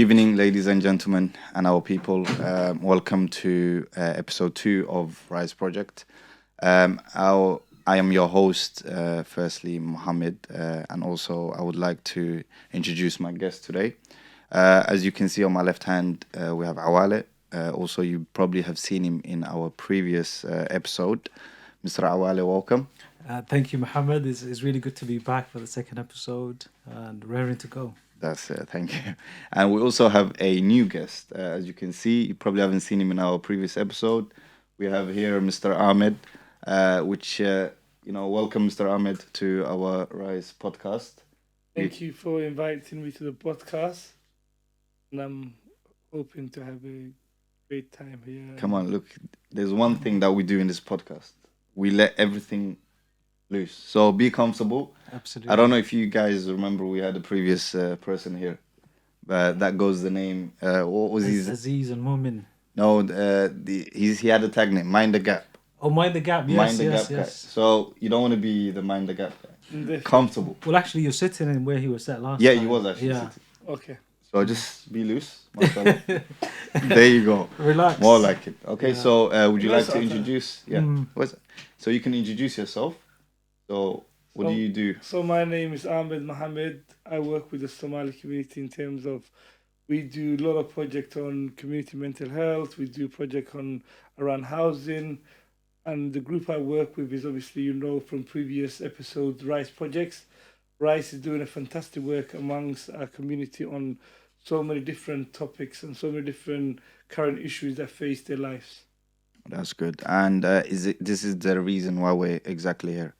Evening, ladies and gentlemen, and our people. Welcome to episode 2 of Rise Project. I am your host, firstly, Mohamed, and also I would like to introduce my guest today. As you can see on my left hand, we have Awale. Also, you probably have seen him in our previous episode. Mr. Awale, welcome. Thank you, Mohammed. It's really good to be back for the second episode and raring to go. That's it. Thank you. And we also have a new guest. As you can see, you probably haven't seen him in our previous episode. We have here Mr. Ahmed, welcome Mr. Ahmed to our Rise podcast. Thank you for inviting me to the podcast. And I'm hoping to have a great time here. Come on, look, there's one thing that we do in this podcast. We let everything loose. So be comfortable. Absolutely. I don't know if you guys remember we had a previous person here, but that goes the name. What was his? Aziz and Mumin. No, he had a tag name, Mind the Gap. Oh, Mind the Gap. Yes, Mind the yes, Gap yes. guy. So you don't want to be the Mind the Gap guy. Definitely. Comfortable. Well, actually, you're sitting in where he was sat last Yeah, time. he was actually Yeah. sitting. Okay. So just be loose. There you go. Relax. More like it. Okay, Yeah. so would you like Nice to answer. introduce? Yeah. What's it? So you can introduce yourself. So what do you do? So my name is Ahmed Mohamed. I work with the Somali community in terms of we do a lot of projects on community mental health. We do project on around housing. And the group I work with is obviously, from previous episodes, Rice Projects. Rice is doing a fantastic work amongst our community on so many different topics and so many different current issues that face their lives. That's good. And this is the reason why we're exactly here.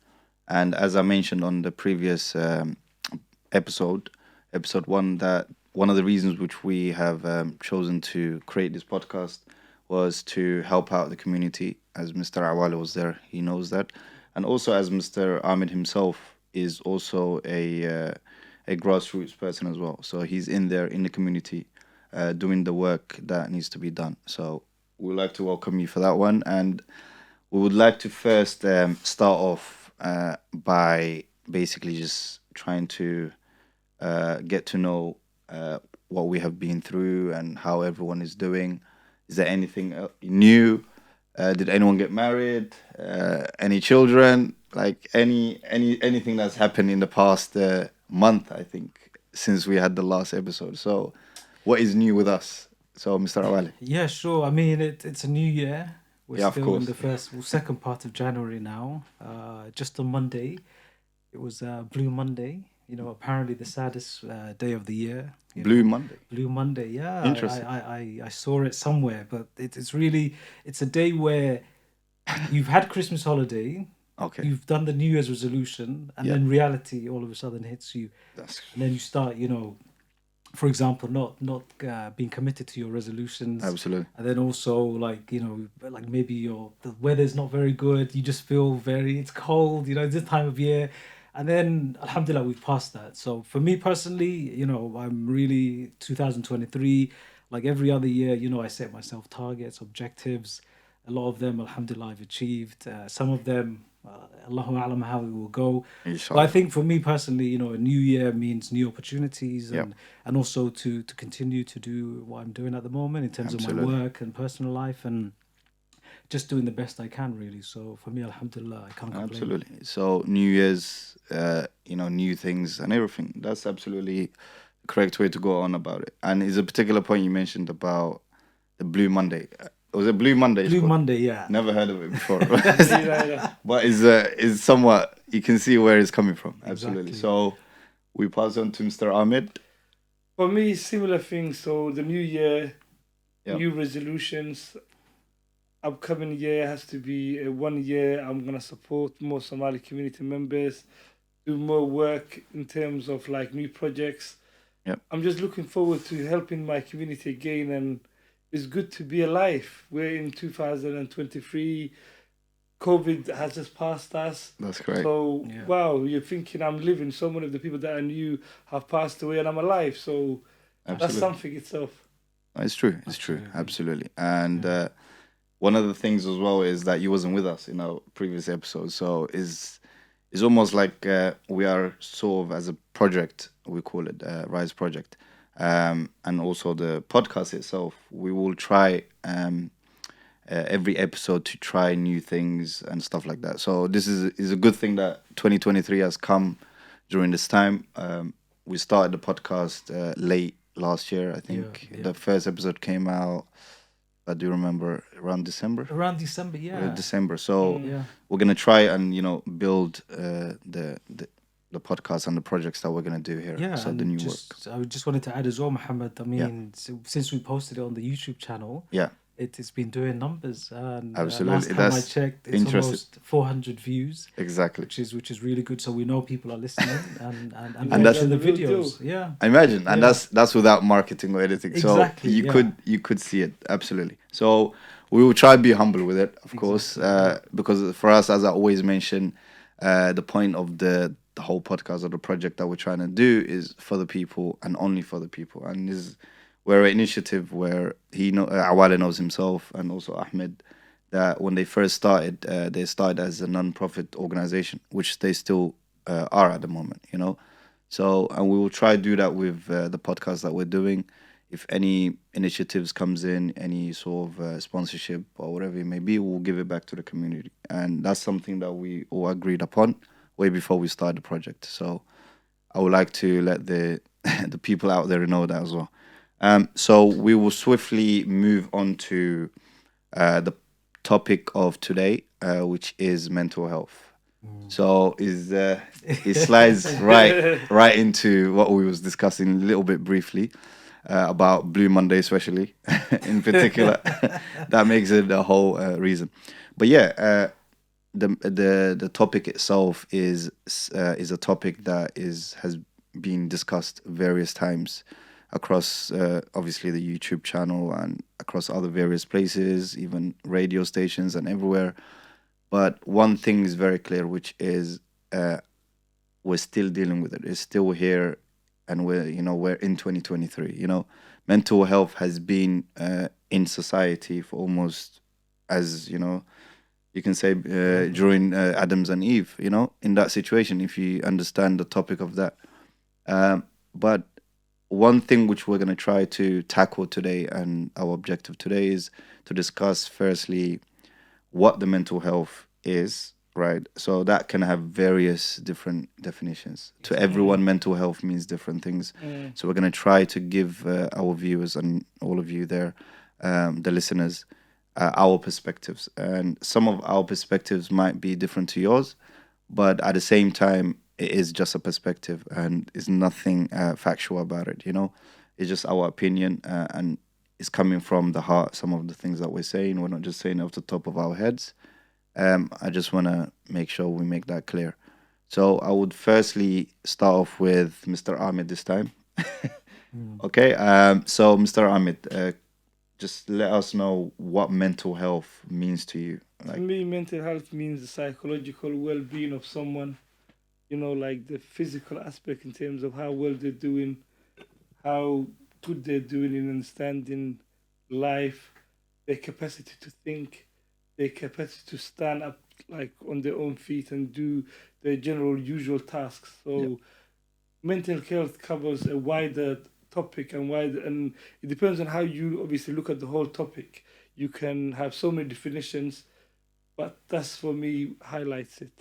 And as I mentioned on the previous episode 1, that one of the reasons which we have chosen to create this podcast was to help out the community. As Mr. Awale was there, he knows that. And also as Mr. Ahmed himself is also a grassroots person as well. So he's in there in the community doing the work that needs to be done. So we would like to welcome you for that one. And we would like to first start off by basically just trying to get to know what we have been through and how everyone is doing. Is there anything new? Did anyone get married? Any children? Like anything that's happened in the past month, I think, since we had the last episode. So what is new with us? So Mr. Awale. Yeah, sure. I mean, it's a new year. We're Yeah, of still in course. the second part of January now. Just on Monday, it was Blue Monday. Apparently the saddest day of the year. Blue Monday. Blue Monday, yeah. Interesting. I saw it somewhere, but it's a day where you've had Christmas holiday, Okay. you've done the New Year's resolution, and Yeah. then reality all of a sudden hits you, That's and then you start, for example, not being committed to your resolutions, absolutely. and then also like maybe the weather's not very good. You just feel it's cold. This time of year. And then, alhamdulillah, we've passed that. So for me personally, I'm really 2023, like every other year, I set myself targets, objectives. A lot of them, alhamdulillah, I've achieved. Some of them, Allahu Alam, how it will go. But I Inshallah. think for me personally, a new year means new opportunities Yep. and also to continue to do what I'm doing at the moment in terms of Absolutely. my work and personal life and just doing the best I can, really. So for me, alhamdulillah, I can't complain. Absolutely. So New Year's, new things and everything. That's absolutely the correct way to go on about it. And is a particular point you mentioned about the Blue Monday. Was it Blue Monday? it's Blue called? Monday, yeah. Never heard of it before. Yeah. But is somewhat, you can see where it's coming from. Absolutely. Exactly. So we pass on to Mr. Ahmed. For me, similar things. So the new year, Yeah. new resolutions. Upcoming year has to be a 1 year. I'm gonna support more Somali community members, do more work in terms of like new projects. Yep. I'm just looking forward to helping my community again, and it's good to be alive. We're in 2023. COVID has just passed us. That's correct. So Yeah. wow, you're thinking I'm living. So many of the people that I knew have passed away, and I'm alive. So that's Absolutely. something itself. It's true. It's true. Absolutely. Absolutely. And one of the things as well is that you wasn't with us in our previous episode. So it's almost like we are sort of as a project, we call it Rise Project. and also the podcast itself. We will try every episode to try new things and stuff like that. So this is a good thing that 2023 has come during this time. We started the podcast late last year. I Yeah, think yeah. the first episode came out. I do remember around December. Around December, December. So yeah. we're gonna try and build the podcast and the projects that we're gonna do here. Yeah, So the and new work. just I just wanted to add as well, Mohammed. I Yeah. mean, since we posted it on the YouTube channel, Yeah, it's been doing numbers. And last absolutely. time I That's checked, it's interesting. almost 400 views, Exactly. which is really good. So we know people are listening and And that's- watching the the real videos. deal. Yeah, Imagine, and Yeah. that's without marketing or anything. Exactly, So you yeah. could see it absolutely. So we will try to be humble with it, of course, because for us, as I always mention, the point of the whole podcast or the project that we're trying to do is for the people and only for the people. And this we're an initiative where Awale knows himself and also Ahmed that when they first started, they started as a non-profit organization, which they still are at the moment. So, and we will try to do that with the podcast that we're doing. If any initiatives comes in, any sort of sponsorship or whatever it may be, we'll give it back to the community, and that's something that we all agreed upon way before we started the project. So, I would like to let the the people out there know that as well. So we will swiftly move on to the topic of today, which is mental health. So it slides right into what we was discussing a little bit briefly about Blue Monday, especially in particular. That makes it the whole reason. But yeah, the topic itself is a topic that has been discussed various times across obviously the YouTube channel and across other various places, even radio stations and everywhere. But one thing is very clear, which is we're still dealing with it. It's still here, and we're in 2023. Mental health has been in society for almost, as you can say, during Adams and Eve. In that situation, if you understand the topic of that. But one thing which we're going to try to tackle today, and our objective today is to discuss firstly what the mental health is, right? So that can have various different definitions. To everyone, mental health means different things. So we're going to try to give our viewers and all of you there, the listeners, our perspectives. And some of our perspectives might be different to yours, but at the same time, it is just a perspective and is nothing factual about it. It's just our opinion, and it's coming from the heart. Some of the things that we're saying, we're not just saying it off the top of our heads. I just want to make sure we make that clear. So I would firstly start off with Mr. Ahmed this time. Okay. So Mr. Ahmed, just let us know what mental health means to you. To me, mental health means the psychological well-being of someone. Like the physical aspect in terms of how well they're doing, how good they're doing in understanding life, their capacity to think, their capacity to stand up like on their own feet and do their general usual tasks. So Yep. mental health covers a wider topic and it depends on how you obviously look at the whole topic. You can have so many definitions, but that's for me highlights it.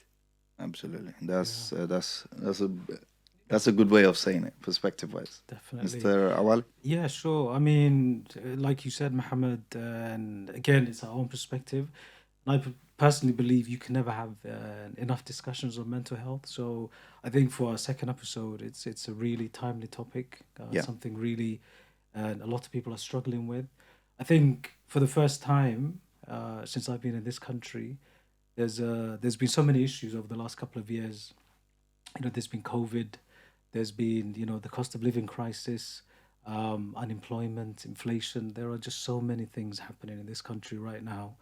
Absolutely. That's a good way of saying it, perspective-wise. Definitely. Mr. Awal? Yeah, sure. I mean, like you said, Mohammed, and again, it's our own perspective. And personally believe you can never have enough discussions on mental health. So I think for our second episode, it's a really timely topic, Yeah. something really a lot of people are struggling with. I think for the first time since I've been in this country, there's been so many issues over the last couple of years. There's been COVID, there's been the cost of living crisis, unemployment, inflation. There are just so many things happening in this country right now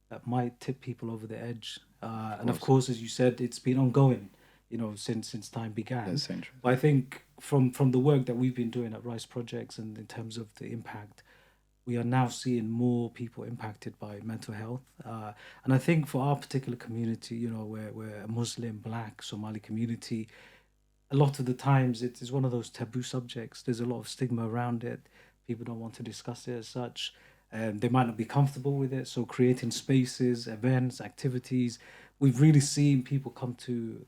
that might tip people over the edge. And of course, as you said, it's been ongoing, since time began. That's central. But I think from the work that we've been doing at Rice Projects and in terms of the impact, we are now seeing more people impacted by mental health. And I think for our particular community, we're a Muslim, Black, Somali community, a lot of the times it is one of those taboo subjects. There's a lot of stigma around it. People don't want to discuss it as such. They might not be comfortable with it. So creating spaces, events, activities, we've really seen people come to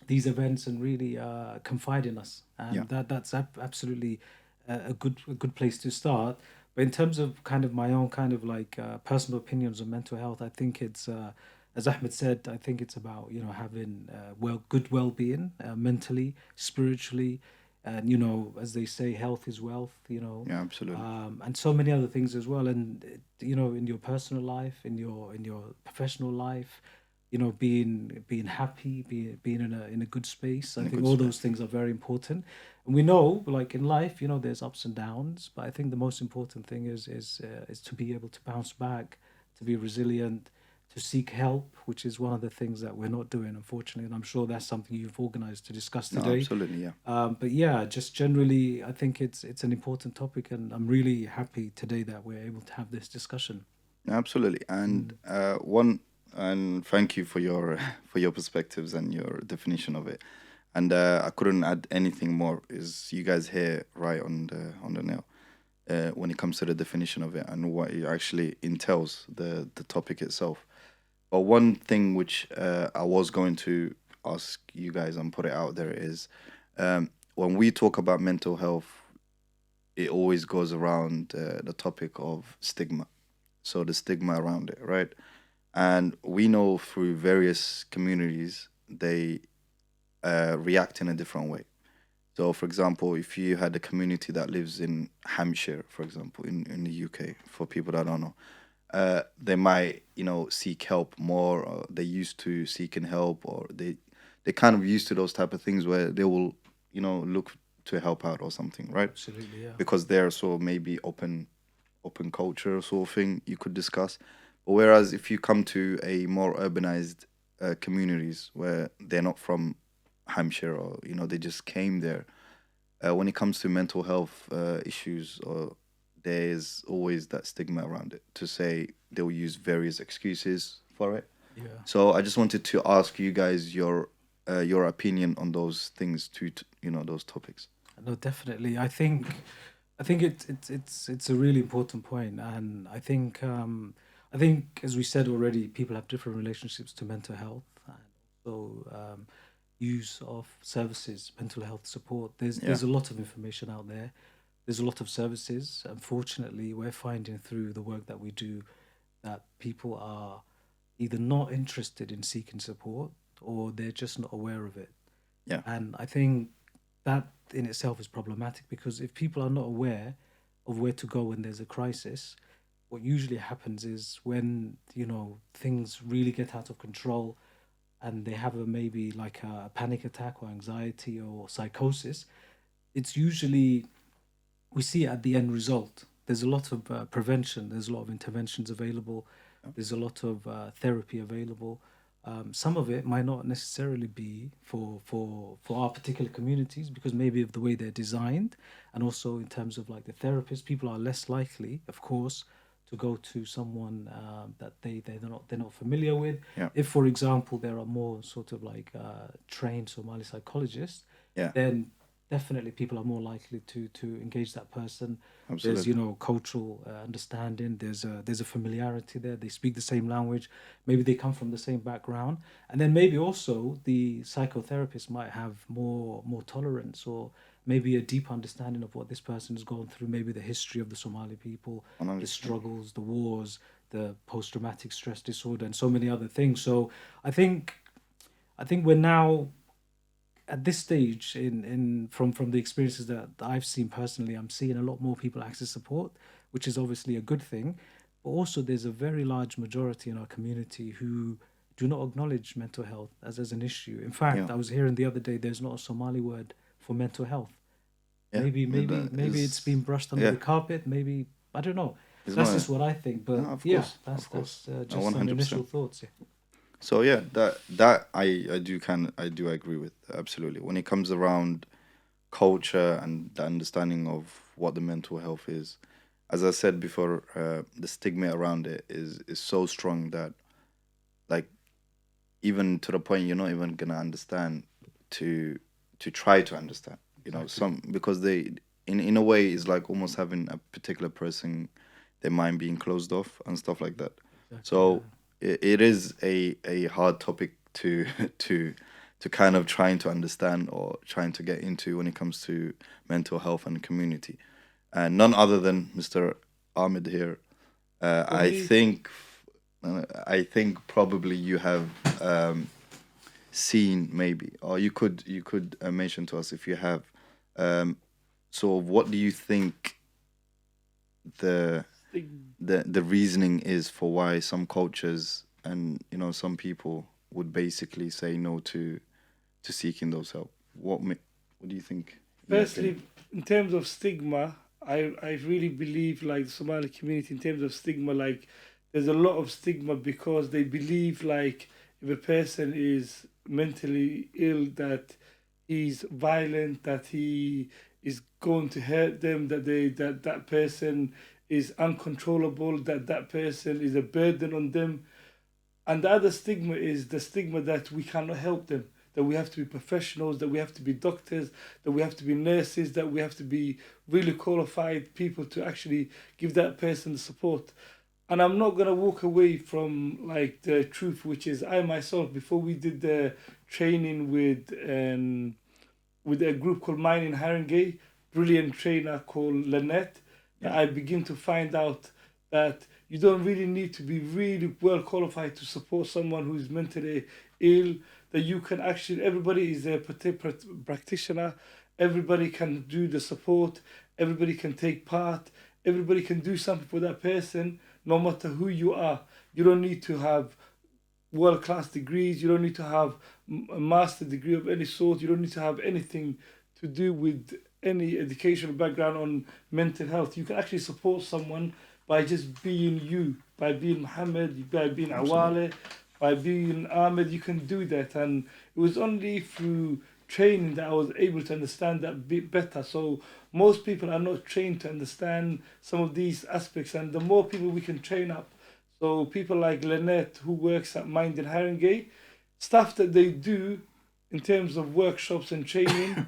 these events and really confide in us, Yeah, and that's absolutely a good place to start. But in terms of kind of my own kind of like personal opinions on mental health, I think it's as Ahmed said, I think it's about having good well-being, mentally, spiritually, and as they say, health is wealth. yeah, absolutely. And so many other things as well. And in your personal life, in your professional life, being happy, being in a good space. I In a think good all those space. things are very important. And we know, like in life, there's ups and downs, but I think the most important thing is to be able to bounce back, to be resilient, to seek help, which is one of the things that we're not doing, unfortunately. And I'm sure that's something you've organized to discuss No, today. absolutely, yeah. But yeah, just generally, I think it's an important topic, and I'm really happy today that we're able to have this discussion. Absolutely. And Mm. and thank you for your for your perspectives and your definition of it. And I couldn't add anything more. Is you guys here right on the nail when it comes to the definition of it and what it actually entails, the topic itself. But one thing which I was going to ask you guys and put it out there is when we talk about mental health, it always goes around the topic of stigma. So the stigma around it, right? And we know through various communities, they react in a different way. So, for example, if you had a community that lives in Hampshire, for example, in the UK, for people that don't know, they might, seek help more, or they used to seeking help, or they kind of used to those type of things where they will, look to help out or something, right? Absolutely, yeah. Because they're so maybe open culture sort of thing you could discuss. But whereas if you come to a more urbanized communities where they're not from Hampshire, or they just came there, when it comes to mental health issues, or there's always that stigma around it to say they'll use various excuses for it. Yeah. So I just wanted to ask you guys your opinion on those things, those topics. No, definitely. I think it's a really important point, and I think as we said already, people have different relationships to mental health, and also use of services, mental health support. There's Yeah, there's a lot of information out there. There's a lot of services. Unfortunately, we're finding through the work that we do that people are either not interested in seeking support, or they're just not aware of it. yeah, And I think that in itself is problematic, because if people are not aware of where to go when there's a crisis, what usually happens is when, things really get out of control and they have a maybe like a panic attack or anxiety or psychosis, it's usually we see it at the end result. There's a lot of prevention, there's a lot of interventions available, there's a lot of therapy available. Some of it might not necessarily be for our particular communities, because maybe of the way they're designed, and also in terms of like the therapist, people are less likely, of course, to go to someone that they're not familiar with. yeah, If, for example, there are more sort of like trained Somali psychologists, yeah, then definitely people are more likely to engage that person. There's absolutely. cultural understanding. There's a familiarity there. They speak the same language. Maybe they come from the same background, and then maybe also the psychotherapist might have more tolerance, or maybe a deep understanding of what this person has gone through. Maybe the history of the Somali people, the 100%. struggles, the wars, the post-traumatic stress disorder, and so many other things. So I think I think we're now at this stage from the experiences that I've seen personally. I'm seeing a lot more people access support, which is obviously a good thing. But also, there's a very large majority in our community who do not acknowledge mental health as an issue. In Yeah, fact, I was hearing the other day there's not a Somali word for mental health. yeah. Maybe maybe That maybe it's is, been brushed under yeah. the carpet. Maybe I don't know. It's That's not. just what I think. No, But of yeah, course, that's of course, that's just one some hundred initial percent. thoughts. Yeah. So yeah, that I do agree with absolutely. When it comes around culture and the understanding of what the mental health is, as I said before, the stigma around it is so strong that, like, even to the point you're not even gonna understand to to try to understand. You know, Exactly. some because they in a way is like almost having a particular person, their mind being closed off and stuff like that. Exactly. So it is a hard topic to to to kind of trying to understand or trying to get into when it comes to mental health and community. And none other than Mr. Ahmed here. For me, I think probably you have seen maybe, or you could mention to us if you have. Um, so what do you think the stig- the reasoning is for why some cultures and some people would basically say no to seeking those help? What do you think, in your opinion? firstly, in terms of stigma, I really believe like the Somali community in terms of stigma, like there's a lot of stigma because they believe like if a person is mentally ill that he's violent, that he is going to hurt them, that person is uncontrollable, that person is a burden on them. And the other stigma is the stigma that we cannot help them, that we have to be professionals, that we have to be doctors, that we have to be nurses, that we have to be really qualified people to actually give that person the support. And I'm not gonna walk away from like the truth, which is I myself, before we did the training with a group called Mine in Haringey, brilliant trainer called Lynette, that Yeah, I begin to find out that you don't really need to be really well qualified to support someone who's mentally ill. That you can actually, everybody is a practitioner, everybody can do the support, everybody can take part, everybody can do something for that person, no matter who you are. You don't need to have world class degrees. You don't need to have a master degree of any sort. You don't need to have anything to do with any educational background on mental health. You can actually support someone by just being you, by being Mohamed, by being absolutely. Awale, by being Ahmed. You can do that. And it was only through training that I was able to understand that bit better. So most people are not trained to understand some of these aspects. And the more people we can train up, so people like Lynette, who works at Mind in Haringey, stuff that they do in terms of workshops and training,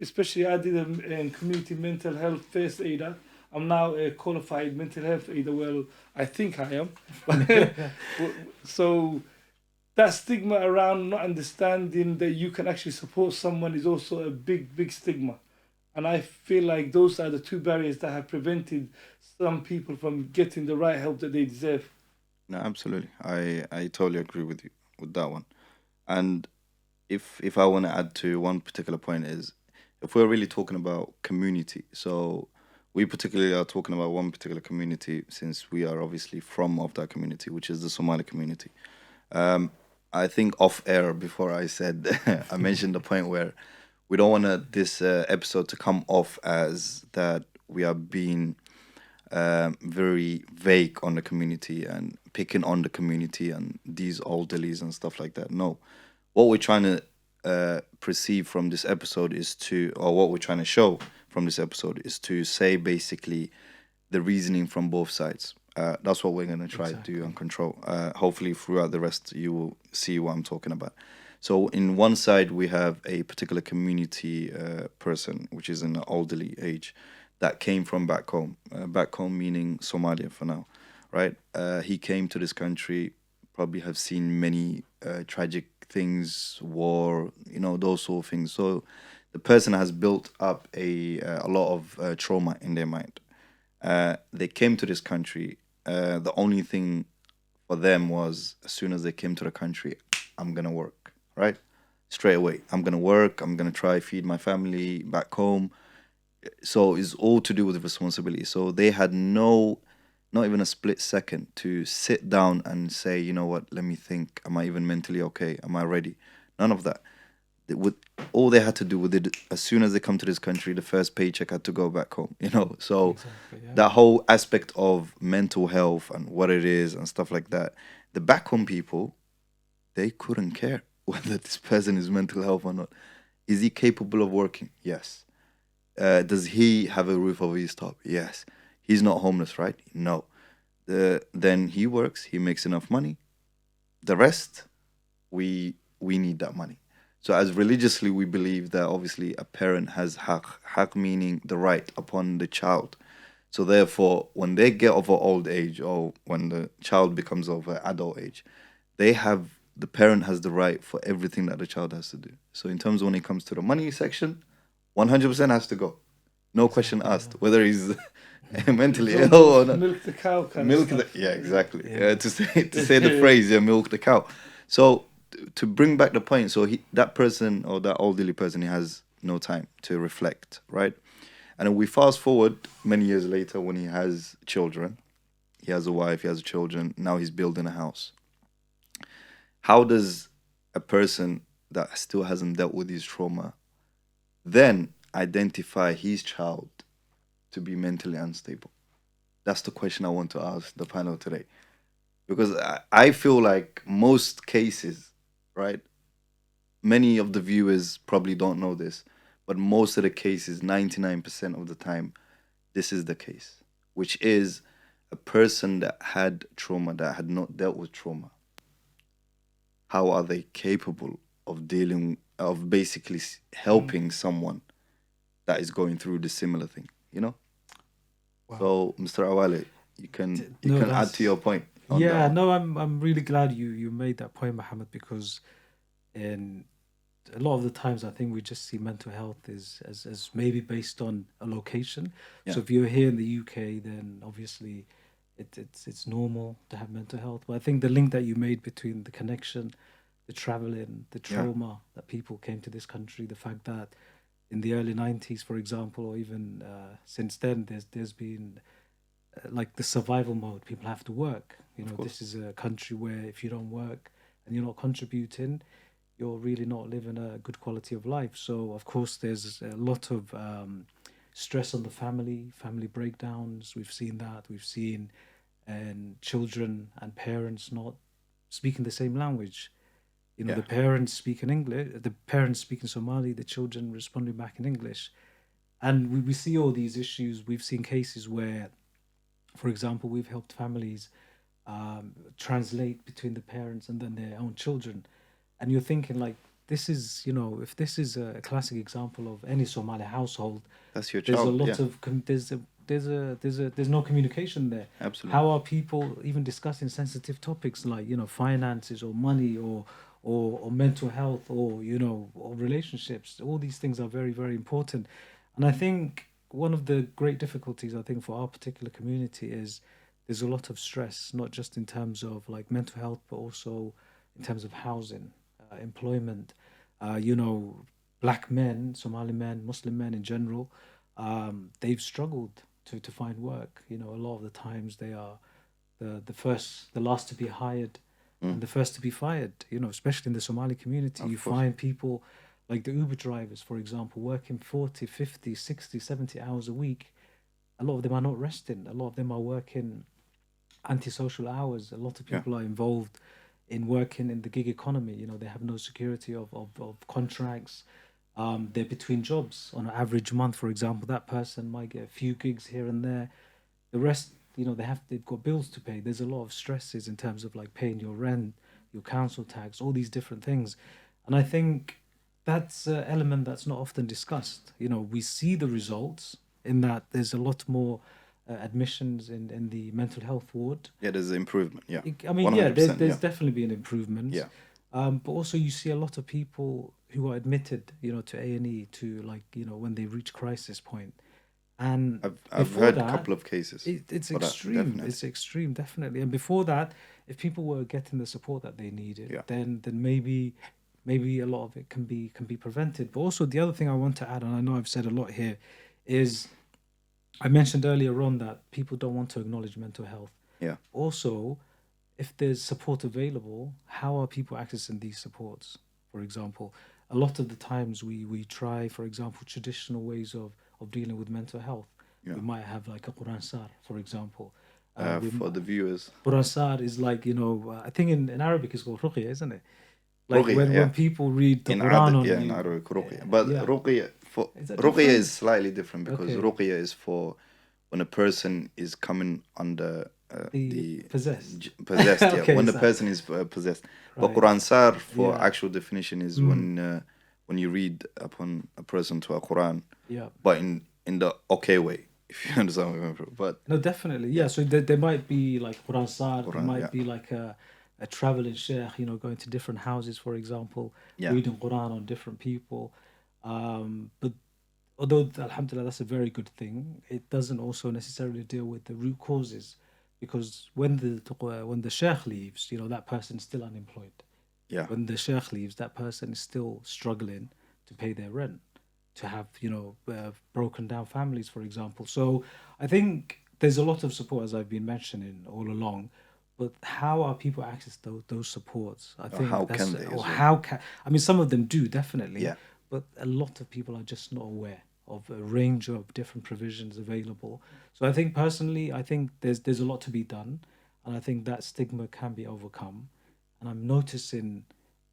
especially I did a community mental health first aider. I'm now a qualified mental health aider. Well, I think I am. So that stigma around not understanding that you can actually support someone is also a big, big stigma. And I feel like those are the two barriers that have prevented some people from getting the right help that they deserve. No, absolutely. I totally agree with you with that one. And if I want to add to one particular point is, if we're really talking about community, so we particularly are talking about one particular community since we are obviously from of that community, which is the Somali community. Um, I think off air before I said I mentioned the point where we don't want this episode to come off as that we are being very vague on the community and picking on the community and these elderlies and stuff like that. No, what we're trying to perceive from this episode is to, or what we're trying to show from this episode is to say basically the reasoning from both sides. That's what we're going to try to do Exactly. and control. Hopefully, throughout the rest, you will see what I'm talking about. So, in one side, we have a particular community person, which is in the elderly age, that came from back home meaning Somalia for now, right? He came to this country, probably have seen many tragic things, war, those sort of things. So, the person has built up a lot of trauma in their mind. They came to this country. The only thing for them was as soon as they came to the country, I'm gonna work, right? Straight away. I'm gonna work, I'm gonna try feed my family back home. So it's all to do with responsibility. So they had not even a split second to sit down and say, you know what, let me think. Am I even mentally okay? Am I ready? None of that. They would all they had to do with it as soon as they come to this country, the first paycheck had to go back home. So Exactly. Yeah. that whole aspect of mental health and what it is and stuff like that, the back home people, they couldn't care whether this person is mental health or not. Is he capable of working? Yes. Does he have a roof over his top? Yes. He's not homeless, right? No. Then he works, he makes enough money. The rest, we need that money. So as religiously, we believe that obviously a parent has haq meaning the right upon the child. So therefore, when they get of an old age, or when the child becomes of an adult age, they have the parent has the right for everything that the child has to do. So in terms of when it comes to the money section, 100% has to go, no question Exactly, asked, whether he's mentally It's ill or almost not. milk the cow kind Milk of the, stuff. yeah, exactly. Yeah. To say the phrase, yeah, milk the cow. So to bring back the point, so that person or that elderly person, he has no time to reflect, right? And then we fast forward many years later when he has children, he has a wife, he has children. Now he's building a house. How does a person that still hasn't dealt with his trauma then identify his child to be mentally unstable? That's the question I want to ask the panel today. Because I feel like most cases, right? Many of the viewers probably don't know this, but most of the cases, 99% of the time, this is the case, which is a person that had trauma, that had not dealt with trauma. How are they capable of dealing, of basically helping someone that is going through the similar thing, you know? Wow. So, Mr. Awale, you No, can add to that's your point on that yeah. one. No, I'm really glad you made that point, Mohammed, because in a lot of the times I think we just see mental health as maybe based on a location. Yeah, So if you're here in the UK, then obviously it's normal to have mental health. But I think the link that you made between the connection, the traveling, the yeah, trauma that people came to this country, the fact that in the early 90s, for example, or even since then, there's been like the survival mode. People have to work. You of know, course. this is a country where if you don't work and you're not contributing, you're really not living a good quality of life. So, of course, there's a lot of stress on the family, family breakdowns. We've seen that. We've seen and children and parents not speaking the same language. You know, Yeah, the parents speak in English, the parents speak in Somali, the children responding back in English. And we see all these issues. We've seen cases where, for example, we've helped families translate between the parents and then their own children. And you're thinking like, this is, you know, if this is a classic example of any Somali household, that's your there's a child. Yeah, lot of there's no communication there. absolutely. How are people even discussing sensitive topics like, you know, finances or money or mental health or, you know, or relationships? All these things are very, very important. And I think one of the great difficulties I think for our particular community is there's a lot of stress, not just in terms of like mental health, but also in terms of housing, employment. You know, black men, Somali men, Muslim men in general, they've struggled to find work. You know, a lot of the times they are the last to be hired Mm, and the first to be fired. You know, especially in the Somali community, you of course. find people like the Uber drivers, for example, working 40, 50, 60, 70 hours a week. A lot of them are not resting. A lot of them are working antisocial hours. A lot of Yeah, people are involved in working in the gig economy. You know, they have no security of contracts. They're between jobs on an average month, for example. That person might get a few gigs here and there. The rest, you know, they've got bills to pay. There's a lot of stresses in terms of like paying your rent, your council tax, all these different things. And I think that's an element that's not often discussed. You know, we see the results in that there's a lot more admissions in the mental health ward. yeah, there's an improvement. Yeah, I mean, yeah, there's 100%. there's Yeah, definitely been improvements, yeah. but also you see a lot of people who are admitted, you know, to A&E to like, you know, when they reach crisis point, and I've before heard a that, couple of cases it's for that, extreme. definitely. It's extreme, definitely. And before that, if people were getting the support that they needed, Yeah, then maybe a lot of it can be prevented. But also the other thing I want to add, and I know I've said a lot here, is I mentioned earlier on that people don't want to acknowledge mental health. yeah, Also, if there's support available, how are people accessing these supports? For example, a lot of the times we try, for example, traditional ways of dealing with mental health. yeah. We might have like a Quran Sar, for example. We For the viewers, Quran Sar is like, you know, I think in Arabic it's called ruqya, isn't it? Like Ruqya, when yeah. people read the In Quran Arabic, on yeah, in you. Arabic, Ruqya. But Yeah. Is that Ruqya different? is slightly different because Okay. Ruqya is for when a person is coming under The the possessed. possessed, yeah, Okay, when the so person is possessed. But right. Quran Sar, for Yeah. actual definition, is Mm. when when you read upon a person to a Quran, Yeah. but in the okay way, if you understand what I'm going through. But No, definitely. Yeah. So there might be like Quran Sar, there Quran, yeah, might be like a traveling sheikh, going to different houses, for example, yeah, reading Quran on different people. But although, alhamdulillah, that's a very good thing, it doesn't also necessarily deal with the root causes, because when the sheikh leaves, that person's still unemployed. yeah. When the sheikh leaves, that person is still struggling to pay their rent, to have broken down families, for example. So I think there's a lot of support, as I've been mentioning all along. But how are people access those supports? I Or how think can that's, they or as well? how can, I mean, some of them do definitely, Yeah, but a lot of people are just not aware of a range of different provisions available. So I think personally, I think there's a lot to be done, and I think that stigma can be overcome. And I'm noticing,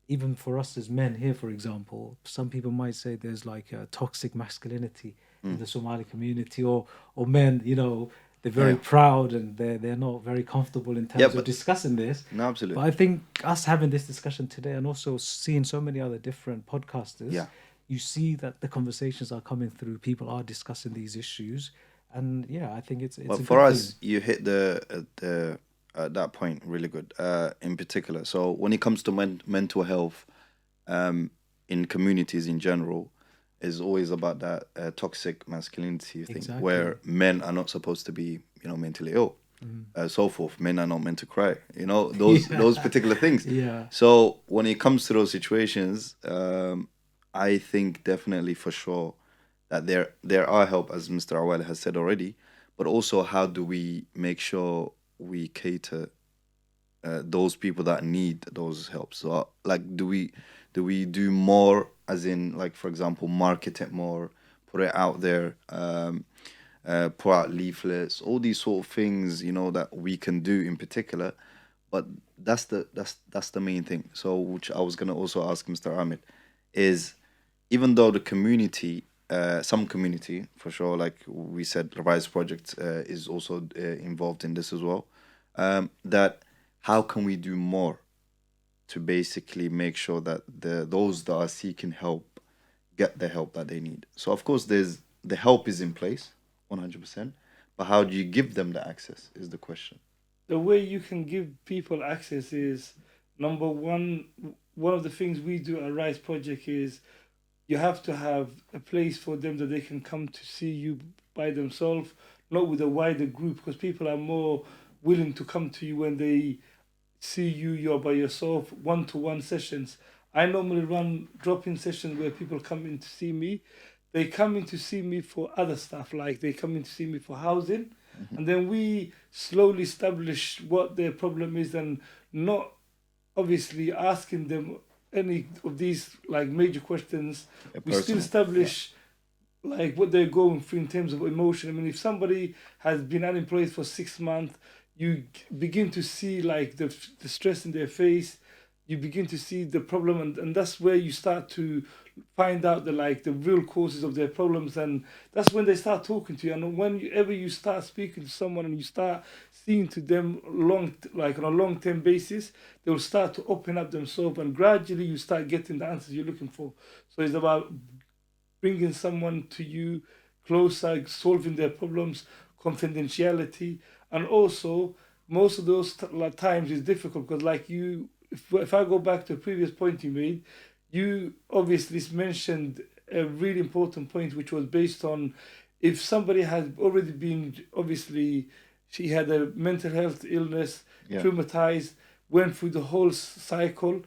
even for us as men here, for example, some people might say there's like a toxic masculinity in mm, the Somali community, or men, they're yeah, very yeah, proud and they're not very comfortable in yeah. terms of But discussing this. no, But absolutely, I think us having this discussion today and also seeing so many other different podcasters, yeah. you see that the conversations are coming through. People are discussing these issues, and yeah, I think it's But a for good thing. us, you hit the that point really good. In particular, so when it comes to mental health, um, in communities in general, is always about that toxic masculinity thing, Exactly. where men are not supposed to be, mentally ill, so forth. Men are not meant to cry. Those Yeah, particular things. yeah, So when it comes to those situations, I think definitely for sure that there are help, as Mr. Awale has said already, but also how do we make sure we cater those people that need those help? So like, do we do more, as in, like, for example, market it more, put it out there, put out leaflets, all these sort of things, that we can do in particular. But that's the main thing. So, which I was gonna also ask Mr. Ahmed, is, even though the community, some community for sure, like we said, Rise Project is also involved in this as well. That how can we do more to basically make sure that those that are seeking help get the help that they need? So of course, the help is in place, 100%. But how do you give them the access is the question. The way you can give people access is, number one. One of the things we do at Rise Project is you have to have a place for them that they can come to see you by themselves, not with a wider group, because people are more willing to come to you when they see you're by yourself, one-to-one sessions. I normally run drop-in sessions where people come in to see me. They come in to see me for other stuff, like they come in to see me for housing, Hmm. and then we slowly establish what their problem is, and not obviously asking them any of these like major questions. Yeah, We still personal. Yeah. establish like what they're going through in terms of emotion. I mean, if somebody has been unemployed for 6 months, you begin to see like the stress in their face. You begin to see the problem, and that's where you start to find out the real causes of their problems, and that's when they start talking to you. And whenever you start speaking to someone and you start seeing to them like on a long-term basis, they will start to open up themselves, and gradually you start getting the answers you're looking for. So it's about bringing someone to you closer, solving their problems, confidentiality, and also most of those times is difficult because, like you, if I go back to a previous point you made, you obviously mentioned a really important point, which was based on if somebody has already been obviously she had a mental health illness, Yeah. traumatized, went through the whole cycle.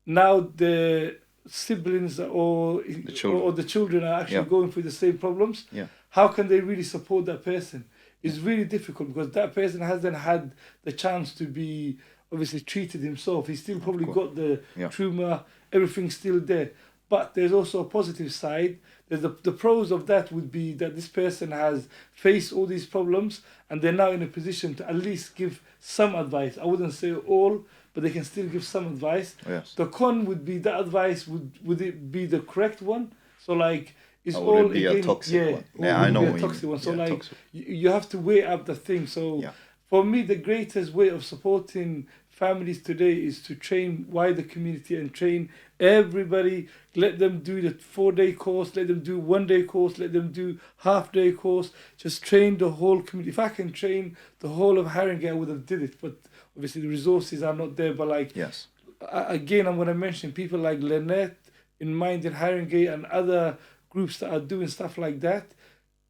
Now the siblings The or children. the children are actually Yeah. going through the same problems. Yeah. How can they really support that person? Yeah. It's really difficult because that person hasn't had the chance to be obviously treated himself. He's still Of probably course. got the Yeah. trauma, everything's still there. But there's also a positive side. There's the pros of that would be that this person has faced all these problems and they're now in a position to at least give some advice. I wouldn't say all, but they can still give some advice. Yes. The con would be that advice would it be the correct one? So like it's Or would all it be a again, toxic yeah, one? or Yeah, would I it know be a what you mean. toxic one? So Yeah, like toxic. you have to weigh up the thing. So Yeah. for me, the greatest way of supporting families today is to train wider community and train everybody. Let them do the 4 day course, let them do 1 day course, let them do half-day course. Just train the whole community. If I can train the whole of Haringey, I would have did it. But obviously the resources are not there. But like, Yes. again, I'm going to mention people like Lynette in Mind in Haringey and other groups that are doing stuff like that.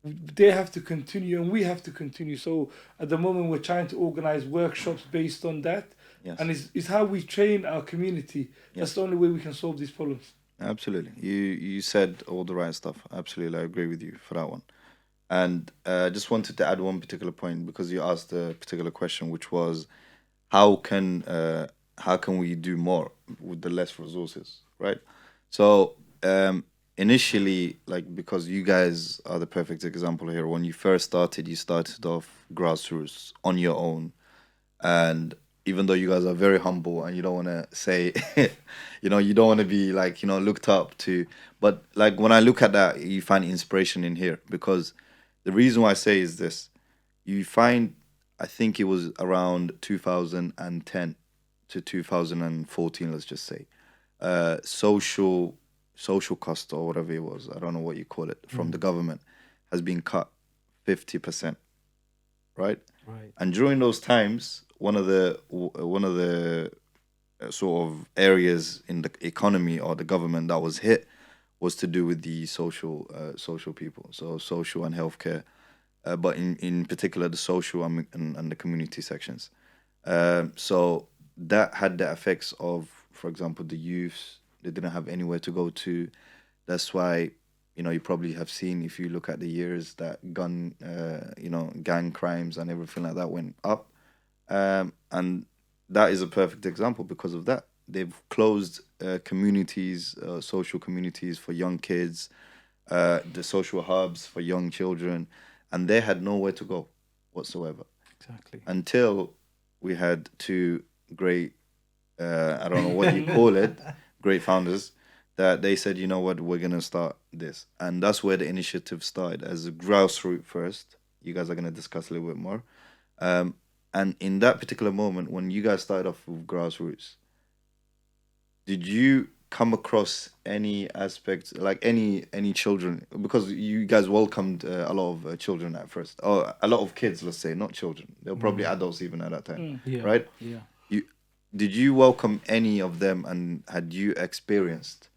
They have to continue and we have to continue. So at the moment, we're trying to organize workshops based on that. Yes. And it's how we train our community. That's Yes. the only way we can solve these problems. Absolutely. You said all the right stuff. Absolutely, I agree with you for that one. And just wanted to add one particular point because you asked a particular question, which was how can we do more with the less resources, right? So initially, like because you guys are the perfect example here. When you first started, you started off grassroots on your own, and even though you guys are very humble and you don't want to say you don't want to be like looked up to, but like when I look at that, you find inspiration in here because the reason why I say is this: you find, I think it was around 2010 to 2014, let's just say, social cost or whatever it was, I don't know what you call it, from the government has been cut 50%, right? Right. And during those times, one of the sort of areas in the economy or the government that was hit was to do with the social people, so social and healthcare, but in particular the social and the community sections. So that had the effects of, for example, the youths. They didn't have anywhere to go to. That's why you probably have seen, if you look at the years, that gang crimes and everything like that went up. And that is a perfect example because of that. They've closed communities, social communities for young kids, the social hubs for young children, and they had nowhere to go whatsoever Exactly. until we had two great, I don't know what you call it, great founders that they said, you know what, we're going to start this. And that's where the initiative started as a grassroots first. You guys are going to discuss a little bit more. And in that particular moment, when you guys started off with grassroots, did you come across any aspects, like any children? Because you guys welcomed a lot of children at first, or a lot of kids, let's say, not children. They were probably adults even at that time, Yeah. right? Yeah. You did you welcome any of them, and had you experienced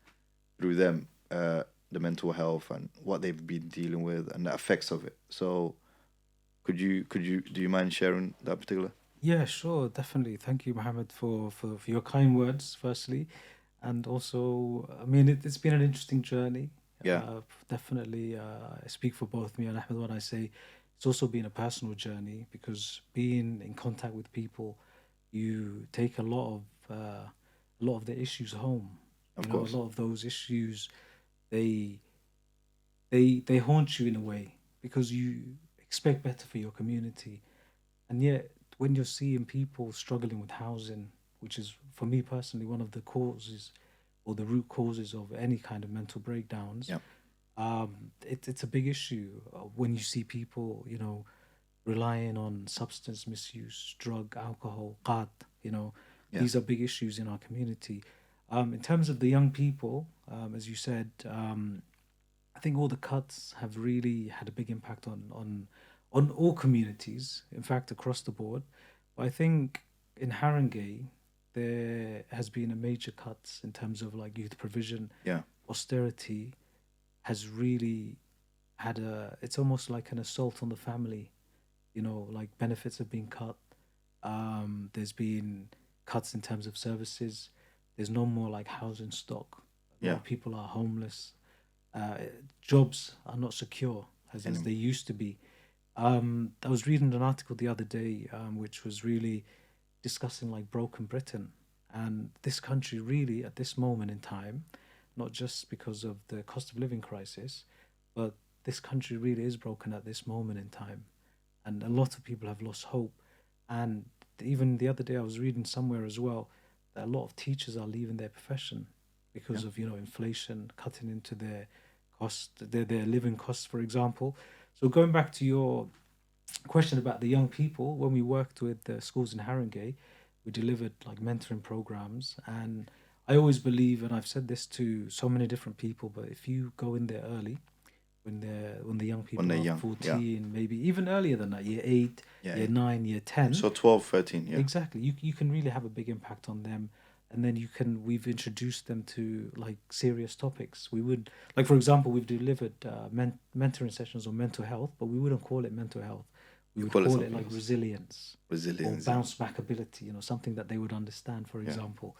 through them the mental health and what they've been dealing with and the effects of it? So could you do you mind sharing that particular? Yeah, sure, definitely. Thank you, Mohammed, for your kind words, firstly. And also, I mean, it's been an interesting journey. Yeah, Definitely, I speak for both me and Ahmed when I say it's also been a personal journey because being in contact with people, you take a lot of the issues home. of A course. lot of those issues, they they haunt you in a way because you expect better for your community, and yet when you're seeing people struggling with housing, which is for me personally one of the causes or the root causes of any kind of mental breakdowns, Yeah, it's a big issue when you see people, relying on substance misuse, drug, alcohol, qat, you know, yeah, these are big issues in our community. In terms of the young people, as you said, I think all the cuts have really had a big impact on all communities, in fact, across the board. But I think in Haringey, there has been a major cuts in terms of like youth provision, yeah, austerity has really had it's almost like an assault on the family. Like benefits have been cut. There's been cuts in terms of services. There's no more like housing stock. A lot yeah. of people are homeless. Uh, Jobs are not secure as Anyway, they used to be. I was reading an article the other day, which was really discussing like broken Britain and this country really at this moment in time, not just because of the cost of living crisis, but this country really is broken at this moment in time, and a lot of people have lost hope. And even the other day, I was reading somewhere as well that a lot of teachers are leaving their profession yeah, because of inflation cutting into their their living costs, for example. So going back to your question about the young people, when we worked with the schools in Haringey, we delivered like mentoring programs. And I always believe, and I've said this to so many different people, but if you go in there early, when the young when people they're are young. Yeah, 14, maybe even earlier than that, year 8, yeah. year 9, year 10. So 12, 13. Yeah, Exactly. You can really have a big impact on them. And then we've introduced them to like serious topics. We would, like, for example, we've delivered mentoring sessions on mental health, but we wouldn't call it mental health. We you would call it call it something like else. resilience or Resilience. Yeah, bounce back ability, something that they would understand, for yeah. example.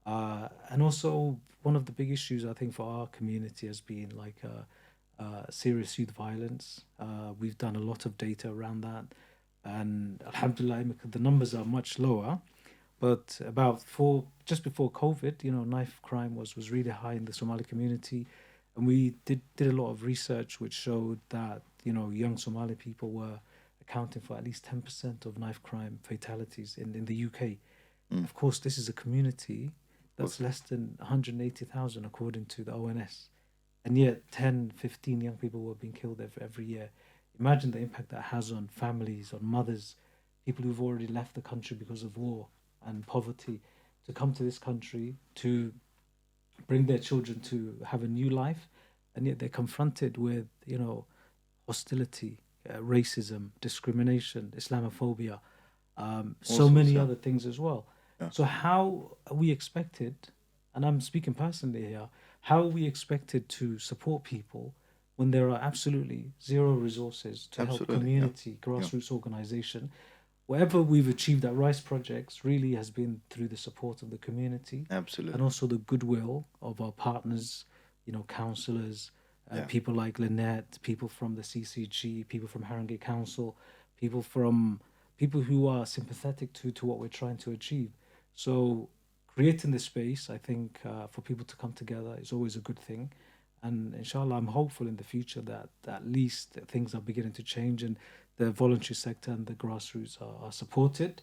And also, one of the big issues I think for our community has been like serious youth violence. We've done a lot of data around that, and alhamdulillah, the numbers are much lower. But about just before COVID, knife crime was really high in the Somali community, and we did a lot of research which showed that young Somali people were accounting for at least 10% of knife crime fatalities in the UK. Mm, Of course, this is a community of that's course. less than 180,000 according to the ONS, and yet 10, 15 young people were being killed every year. Imagine the impact that has on families, on mothers, people who've already left the country because of war and poverty, to come to this country to bring their children to have a new life, and yet they're confronted with hostility, racism, discrimination, Islamophobia, All so sorts. many Yeah, other things as well. yeah. So how are we expected, and I'm speaking personally here, how are we expected to support people when there are absolutely zero resources to help Absolutely. Yeah, community yeah. grassroots organization? Whatever we've achieved at Rice Projects really has been through the support of the community and Absolutely. also the goodwill of our partners, councillors, Yeah, people like Lynette, people from the CCG, people from Harringay Council, people who are sympathetic to what we're trying to achieve. So creating this space, I think, for people to come together is always a good thing. And inshallah, I'm hopeful in the future that at least things are beginning to change and the voluntary sector and the grassroots are supported.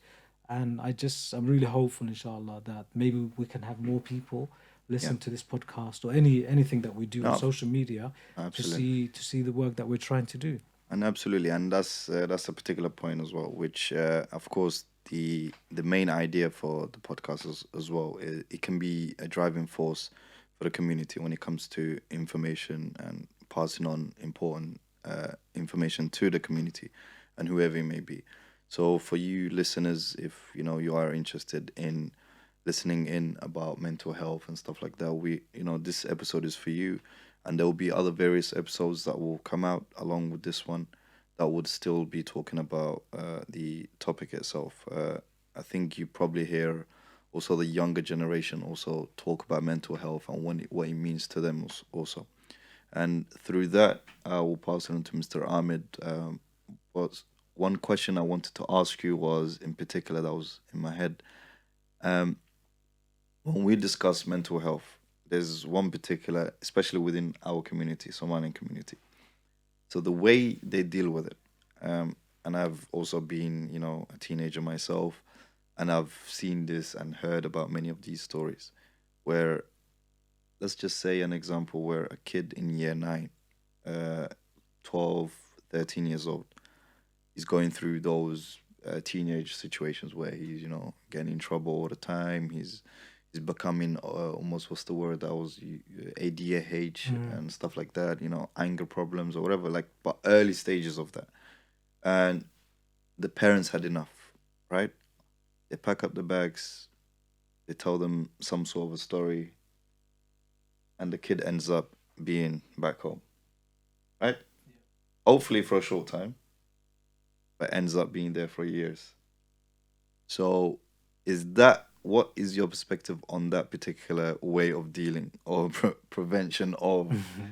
And I'm really hopeful, inshallah, that maybe we can have more people yeah. listen to this podcast or anything that we do on No, social media absolutely. to see the work that we're trying to do. And absolutely, and that's a particular point as well, which of course the main idea for the podcast as well it can be a driving force for the community when it comes to information and passing on important information to the community and whoever it may be. So for you listeners, if you are interested in listening in about mental health and stuff like that, this episode is for you, and there will be other various episodes that will come out along with this one that would still be talking about the topic itself. I think you probably hear also the younger generation also talk about mental health and what it means to them also. And through that, I will pass it on to Mr. Ahmed. Was one question I wanted to ask you was in particular that was in my head. Um, when we discuss mental health, there's one particular, especially within our community, Somalian community. So the way they deal with it, and I've also been, a teenager myself, and I've seen this and heard about many of these stories, where let's just say an example where a kid in year 9, uh, 12, 13 years old, is going through those teenage situations where he's getting in trouble all the time. He's becoming almost, what's the word that was, ADH Mm. and stuff like that, anger problems or whatever, like, but early stages of that. And the parents had enough, right? They pack up the bags, they tell them some sort of a story, and the kid ends up being back home, right? Hopefully for a short time, but ends up being there for years. So, what is your perspective on that particular way of dealing or prevention of,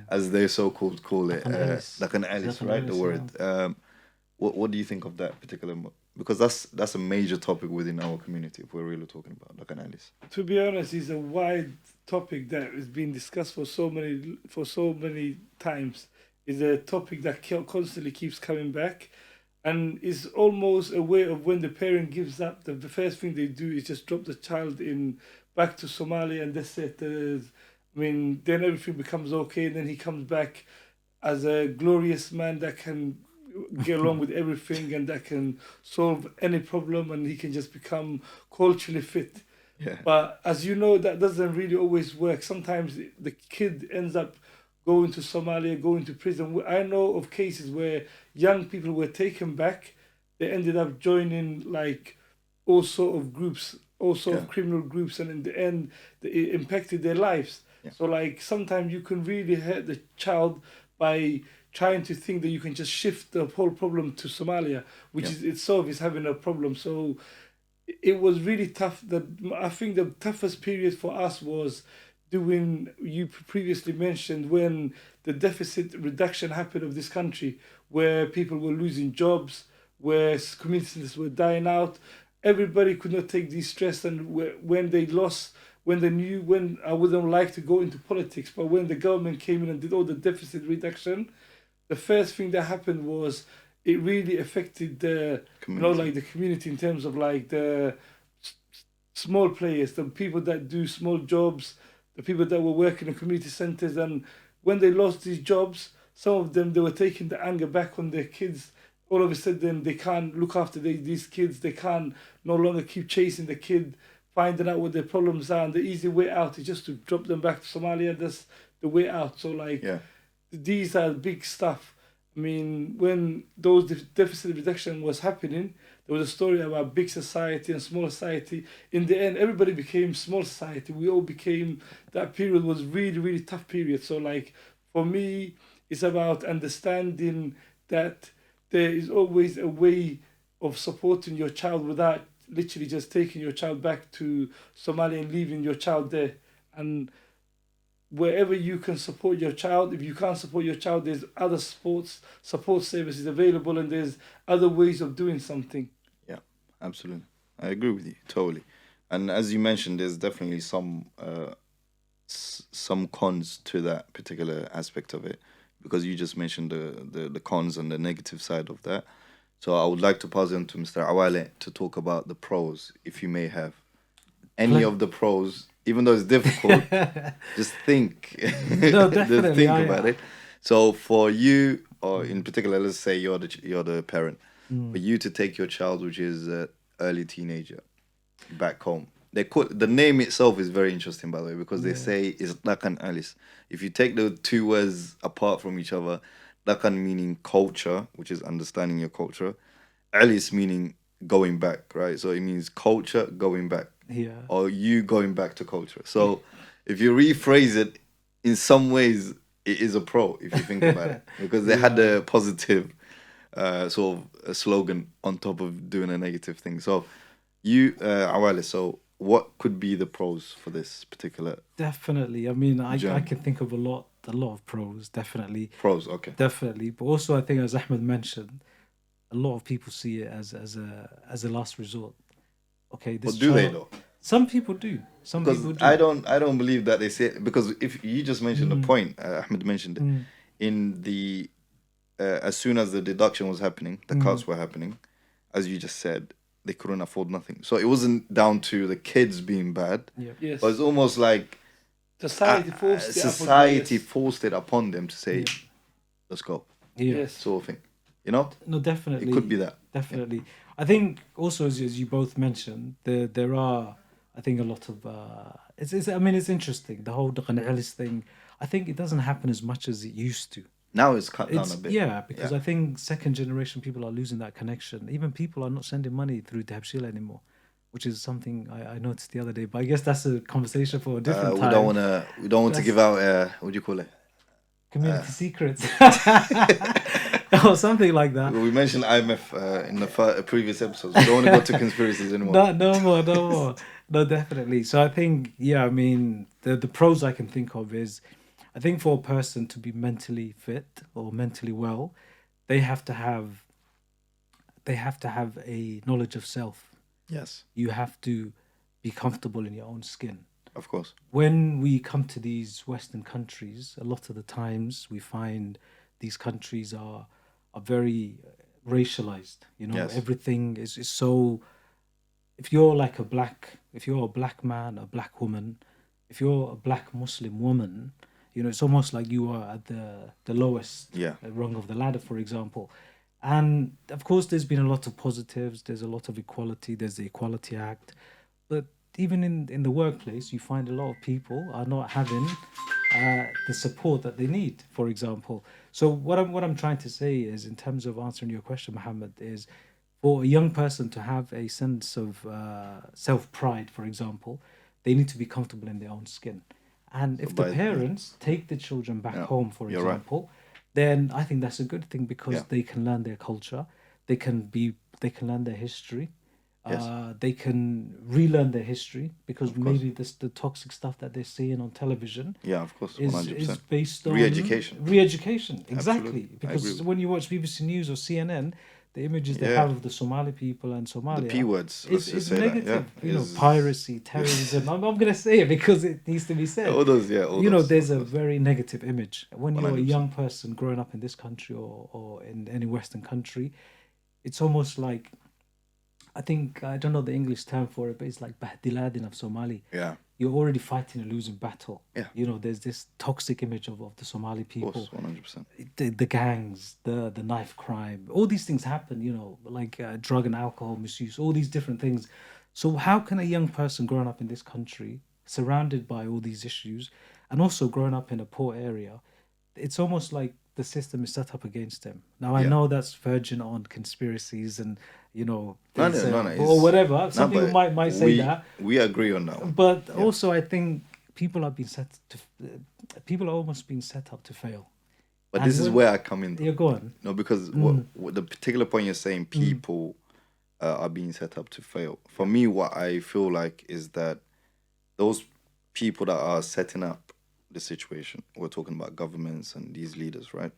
as they so called call it, Like an Ellis. like an Is Alice, that an right? The Ellis? word. Yeah. What do you think of that particular? Because that's a major topic within our community. If we're really talking about like an Alice. To be honest, it's a wide topic that has been discussed for so many times. It's a topic that constantly keeps coming back, and it's almost a way of when the parent gives up, the first thing they do is just drop the child in back to Somalia, and that's it. Then everything becomes okay, and then he comes back as a glorious man that can get along with everything and that can solve any problem and he can just become culturally fit. Yeah. But as you know, that doesn't really always work. Sometimes the kid ends up going to Somalia, going to prison. I know of cases where young people were taken back. They ended up joining like all sort of groups, all sort Yeah. of criminal groups, and in the end, it impacted their lives. Yeah. So like sometimes you can really hurt the child by trying to think that you can just shift the whole problem to Somalia, which Yeah. is itself is having a problem. So it was really tough. That I think the toughest period for us was doing you previously mentioned when the deficit reduction happened of this country, where people were losing jobs, where communities were dying out. Everybody could not take the stress, and when they lost, when they knew, when I wouldn't like to go into politics, but when the government came in and did all the deficit reduction, the first thing that happened was it really affected the Community. like the community in terms of like the s- small players, the people that do small jobs, the people that were working in community centers, and when they lost these jobs, some of them they were taking the anger back on their kids. All of a sudden, they can't look after these kids. They can't no longer keep chasing the kid, finding out what their problems are. And the easy way out is just to drop them back to Somalia. That's the way out. So like Yeah. these are big stuff. I mean, when those deficit reduction was happening, there was a story about big society and small society. In the end, everybody became small society. We all became, that period was really, really tough period. So like, for me, it's about understanding that there is always a way of supporting your child without literally just taking your child back to Somalia and leaving your child there. And wherever you can support your child. If you can't support your child, there's other sports support services available, and there's other ways of doing something. Yeah, absolutely. I agree with you totally. And as you mentioned, there's definitely some cons to that particular aspect of it, because you just mentioned the cons and the negative side of that. So I would like to pass on to Mr. Awale to talk about the pros, if you may have any of the pros, even though it's difficult. Just think, No, just definitely. think about it. So for you, or in particular, let's say you're the parent, for you to take your child, which is early teenager, back home. They call the name itself is very interesting, by the way, because they say it's Dakan Alice. If you take the two words apart from each other, Dakan meaning culture, which is understanding your culture, Alice meaning going back, right? So it means culture going back, Yeah. or you going back to culture. So if you rephrase it, in some ways, it is a pro if you think about it, because they had a positive sort of a slogan on top of doing a negative thing. So you, Awale, so what could be the pros for this particular Definitely. I mean, I Journey. can think of a lot of pros, definitely. pros? Okay. Definitely. But also I think, as Ahmed mentioned, a lot of people see it as a last resort. Okay, But this do they child, though? some people do. Some Because people do. I don't believe that they say it, because if you just mentioned the point, Ahmed mentioned it Mm, in the as soon as the deduction was happening, the cuts were happening, as you just said, they couldn't afford nothing. So it wasn't down to the kids being bad, yeah. Yes. but it's almost like Society forced it upon society us. forced it upon them to say, Yeah. "Let's go," Yeah. Yes. sort of thing. You know, No, definitely. it could be that. Definitely. I think also, as you both mentioned, there are, I think, a lot of it's I mean, it's interesting, the whole Dhaqan Alis thing. I think it doesn't happen as much as it used to. Now it's cut down It's a bit. yeah, because Yeah. I think second generation people are losing that connection. Even people are not sending money through Dabshil anymore, which is something I noticed the other day. But I guess that's a conversation for a different We time. don't want to. We don't want to That's- give out. What do you call it? Community secrets or something like that. We mentioned IMF in the previous episodes. We don't want to go to conspiracies anymore. No more, no more. No, definitely. So I think, yeah, I mean, the pros I can think of is, I think for a person to be mentally fit or mentally well, they have to have a knowledge of self. Yes, You have to be comfortable in your own skin. of course. When we come to these Western countries, a lot of the times we find these countries are very racialized. You know, Yes. everything is so. If you're if you're a black man, a black woman, if you're a black Muslim woman, you know, it's almost like you are at the lowest Yeah. rung of the ladder, for example. And of course, there's been a lot of positives. There's a lot of equality. There's the Equality Act. But even in the workplace, you find a lot of people are not having the support that they need, for example. So what I'm trying to say is, in terms of answering your question, Mohammed, is for a young person to have a sense of self pride, for example, they need to be comfortable in their own skin. And So if the by yeah, parents take the children back yeah, home, for you're right. example, then I think that's a good thing Yeah. because they can learn their culture, they can learn their history, Yes. they can relearn their history because Of course. maybe this the toxic stuff that they're seeing on television Yeah. Of course. One is hundred is percent. based on Re-education. re-education. Absolutely. Exactly, I agree because with. when you watch BBC News or CNN, the images they Yeah. have of the Somali people and The P Somalia words. Let's is just is say that. Yeah. negative. Is Piracy, terrorism. I'm gonna say it because it needs to be said. all those. Yeah. All those. There's Of a course. very negative image when One you're a hundred young percent. person growing up in this country or in any Western country. It's almost like, I think, I don't know the English term for it, but it's like bahdiladin of Somali. Yeah. You're already fighting a losing battle. Yeah. There's this toxic image of the Somali Of course. people, 100%. the gangs, the knife crime, all these things happen, like drug and alcohol misuse, all these different things. So, how can a young person growing up in this country, surrounded by all these issues, and also growing up in a poor area, it's almost like the system is set up against them. Now, I Yeah. know that's verging on conspiracies and, No. there's, No. No. No. or It's whatever. no. Some people But might say that, we agree on that one. but Yeah. also I think people are almost being set up to fail. But And this is when where I come in, though. you're gone, No, because mm, what the particular point you're saying, mm, people are being set up to fail. For me, what I feel like is that those people that are setting up the situation, we're talking about governments and these leaders, right?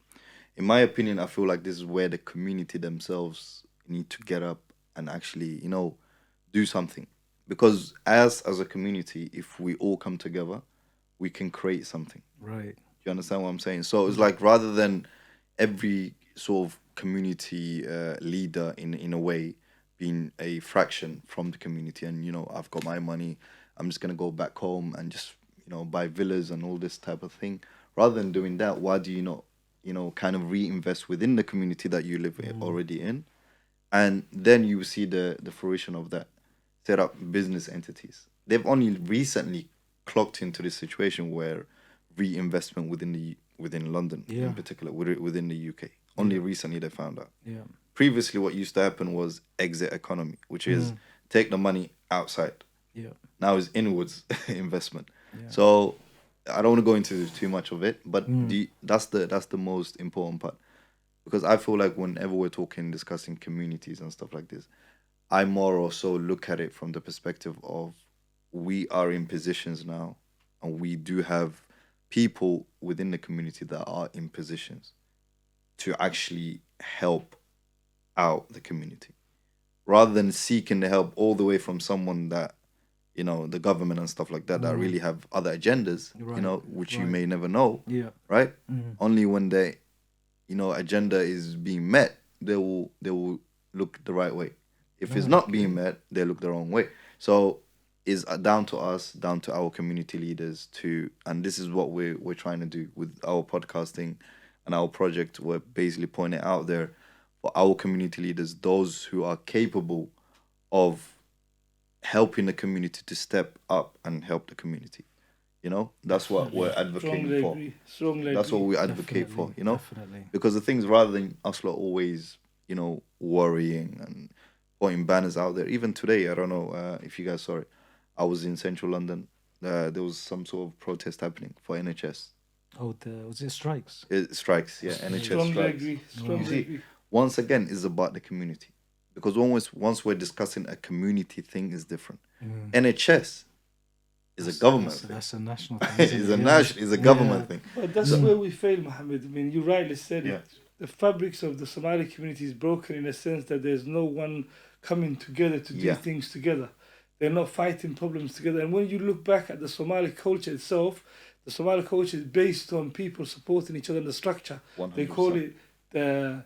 In my opinion, I feel like this is where the community themselves need to get up and actually, do something. Because as a community, if we all come together, we can create something. right, You understand what I'm saying? So it's like rather than every sort of community leader in a way being a fraction from the community, and I've got my money, I'm just gonna go back home and just buy villas and all this type of thing. Rather than doing that, why do you not kind of reinvest within the community that you live mm, already in, and then you see the fruition of that. Set up business entities. They've only recently clocked into this situation where reinvestment within London yeah, in particular, within the UK. Only yeah, recently they found out. yeah, Previously, what used to happen was exit economy, which is mm, take the money outside. yeah, Now is inwards investment. yeah, So I don't want to go into too much of it, but mm, that's the most important part, because I feel like whenever we're talking discussing communities and stuff like this, I more also look at it from the perspective of we are in positions now, and we do have people within the community that are in positions to actually help out the community rather than seeking the help all the way from someone that the government and stuff like that that mm, really have other agendas, right, which you right, may never know, yeah, right? mm, Only when they agenda is being met, they will look the right way. If it's right, not okay, being met, they look the wrong way. So it's down to us, down to our community leaders to, and this is what we're trying to do with our podcasting and our project. We're basically pointing out there for our community leaders, those who are capable of helping the community to step up and help the community. That's what we're definitely, advocating Strongly for. agree. Strongly That's what agree. we advocate for, definitely, definitely, because the things, rather than us lot always, worrying and putting banners out there. Even today, I don't know if you guys saw it. I was in central London. There was some sort of protest happening for NHS. oh, was it strikes? It strikes, yeah, NHS Strongly strikes. agree. You Wow, Strongly see, agree. once again, is about the community, because once we're discussing a community thing is different. mm, NHS is a that's government that's thing. that's a national thing, isn't Is it? a Yeah, national, is a yeah, government thing. But that's So where we fail, Mohammed. I mean, you rightly said yeah, it. The fabrics of the Somali community is broken in a sense that there's no one coming together to do yeah, things together. They're not fighting problems together. And when you look back at the Somali culture itself, the Somali culture is based on people supporting each other in the structure. one They hundred call percent. it the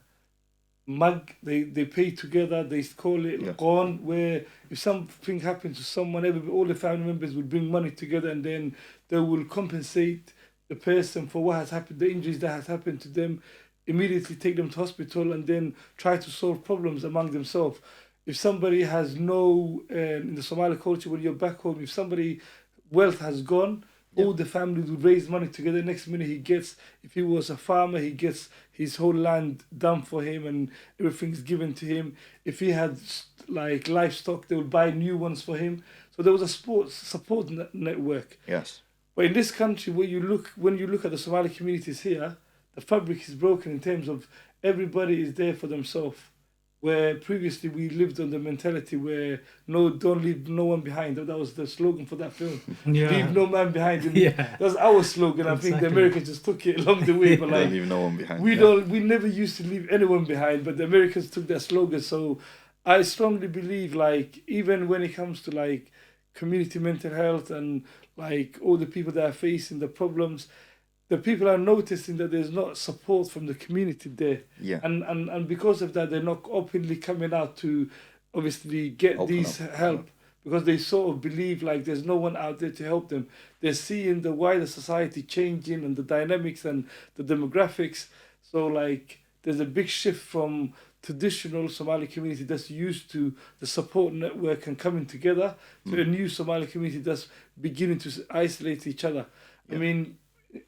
mug. They pay together. They call it Yeah, Qon, where if something happens to someone, all the family members will bring money together, and then they will compensate the person for what has happened, the injuries that has happened to them. immediately take them to hospital and then try to solve problems among themselves. If somebody has no, in the Somali culture, when you're back home, if somebody wealth has gone, Yeah. all the family would raise money together. Next minute he gets, if he was a farmer, he gets his whole land done for him and everything's given to him. If he had like livestock, they would buy new ones for him. So there was a support network. Yes. But in this country, when you look at the Somali communities here, the fabric is broken in terms of everybody is there for themselves. Where previously we lived on the mentality where no, don't leave no one behind. That was the slogan for that film. Yeah. Leave no man behind. And Yeah. that's our slogan. I think the Exactly. Americans just took it along the way. But Don't like leave no one behind. we yeah. don't, we never used to leave anyone behind. But the Americans took that slogan. So I strongly believe, like, even when it comes to like community mental health and like all the people that are facing the problems, the people are noticing that there's not support from the community there. Yeah. And because of that, they're not openly coming out to obviously get Open these up. help, because they sort of believe like there's no one out there to help them. They're seeing the wider society changing and the dynamics and the demographics. So like there's a big shift from traditional Somali community that's used to the support network and coming together to a new Somali community that's beginning to isolate each other. I Yeah. mean,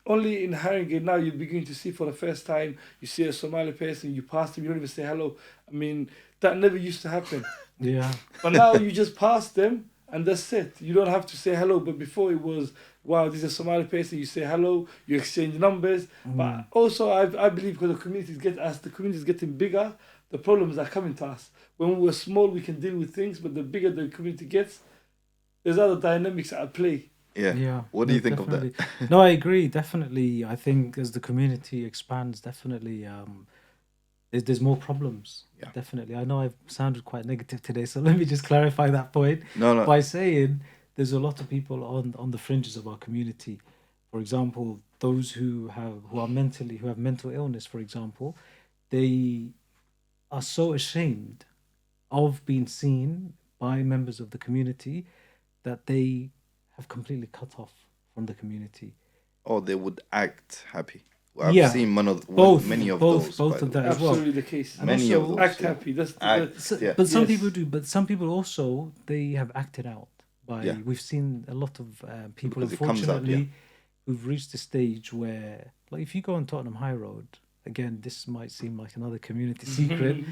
only in Haringey now you're beginning to see for the first time, you see a Somali person, you pass them, you don't even say hello. I mean, that never used to happen. Yeah. But now you just pass them and that's it. You don't have to say hello. But before it was, wow, this is a Somali person, you say hello, you exchange numbers. But also I believe because the community is getting bigger, the problems are coming to us. When we were small, we can deal with things, but the bigger the community gets, there's other dynamics at play. Yeah. Yeah. What do No, you think of that? definitely. No, I agree. Definitely. I think as the community expands, definitely, there's more problems. Yeah. Definitely. I know I've sounded quite negative today, so let me just clarify that point No. by saying there's a lot of people on the fringes of our community. For example, those who have mental illness, for example, they are so ashamed of being seen by members of the community that they have completely cut off from the community. Oh, they would act happy. Well, I've Yeah. seen many of Both those. both by of the that way. as well. Absolutely the case. And Many also- of those. Act yeah. happy. That's Act, So, yeah. but some Yes. people do. But some people also they have acted out by. Yeah. We've seen a lot of people, Because it comes up, unfortunately, who've reached a stage where, like, if you go on Tottenham High Road, again, this might seem like another community secret,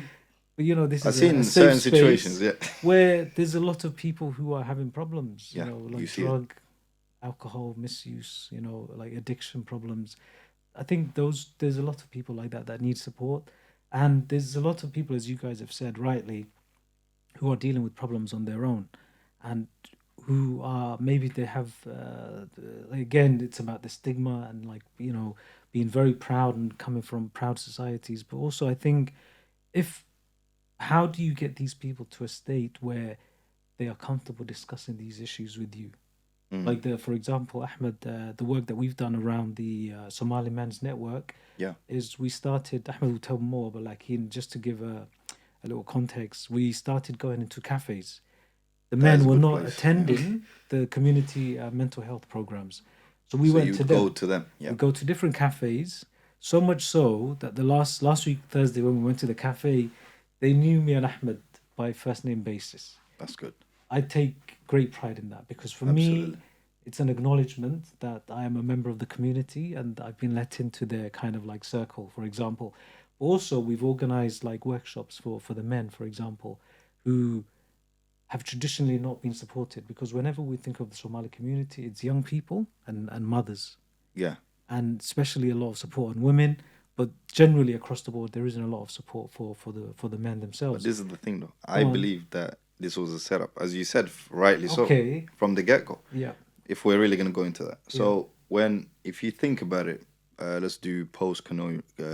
but you know, this I've is seen a safe certain space situations. Yeah. where there's a lot of people who are having problems. Yeah, You know, you like see it. drug, alcohol misuse. You know, like addiction problems. I think there's a lot of people like that need support, and there's a lot of people, as you guys have said rightly, who are dealing with problems on their own, and who are maybe they have again it's about the stigma and, like, you know, being very proud and coming from proud societies. But also I think, if how do you get these people to a state where they are comfortable discussing these issues with you? Like for example, Ahmed, the work that we've done around the Somali Men's Network, Yeah. is we started. Ahmed will tell more, but like just to give a little context, we started going into cafes. The That is men a were good not place, attending the community mental health programs, so we So went you to go them. to them. Yeah. We go to different cafes. So much so that the last week Thursday when we went to the cafe, they knew me and Ahmed by first name basis. That's good. I take great pride in that, because for Absolutely. me, it's an acknowledgement that I am a member of the community and I've been let into their kind of like circle, for example. Also, we've organized like workshops for the men, for example, who have traditionally not been supported, because whenever we think of the Somali community, it's young people and mothers, Yeah. and especially a lot of support on women. But generally across the board, there isn't a lot of support for the men But themselves. this is the thing, though. I Go on. believe that this was a setup, as you said, rightly so, Okay. from the get go. Yeah. If we're really going to go into that. So if you think about it, let's do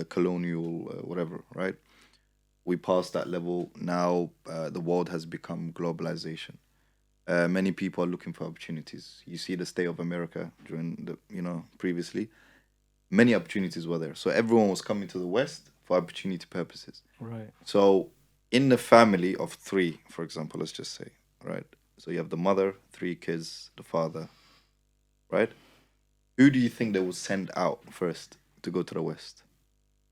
colonial whatever, right? We passed that level. Now the world has become globalization. Many people are looking for opportunities. You see the state of America during previously, many opportunities were there. So everyone was coming to the West for opportunity purposes. Right. So in the family of three, for example, let's just say, right? So you have the mother, 3 kids, the father, right? Who do you think they will send out first to go to the West?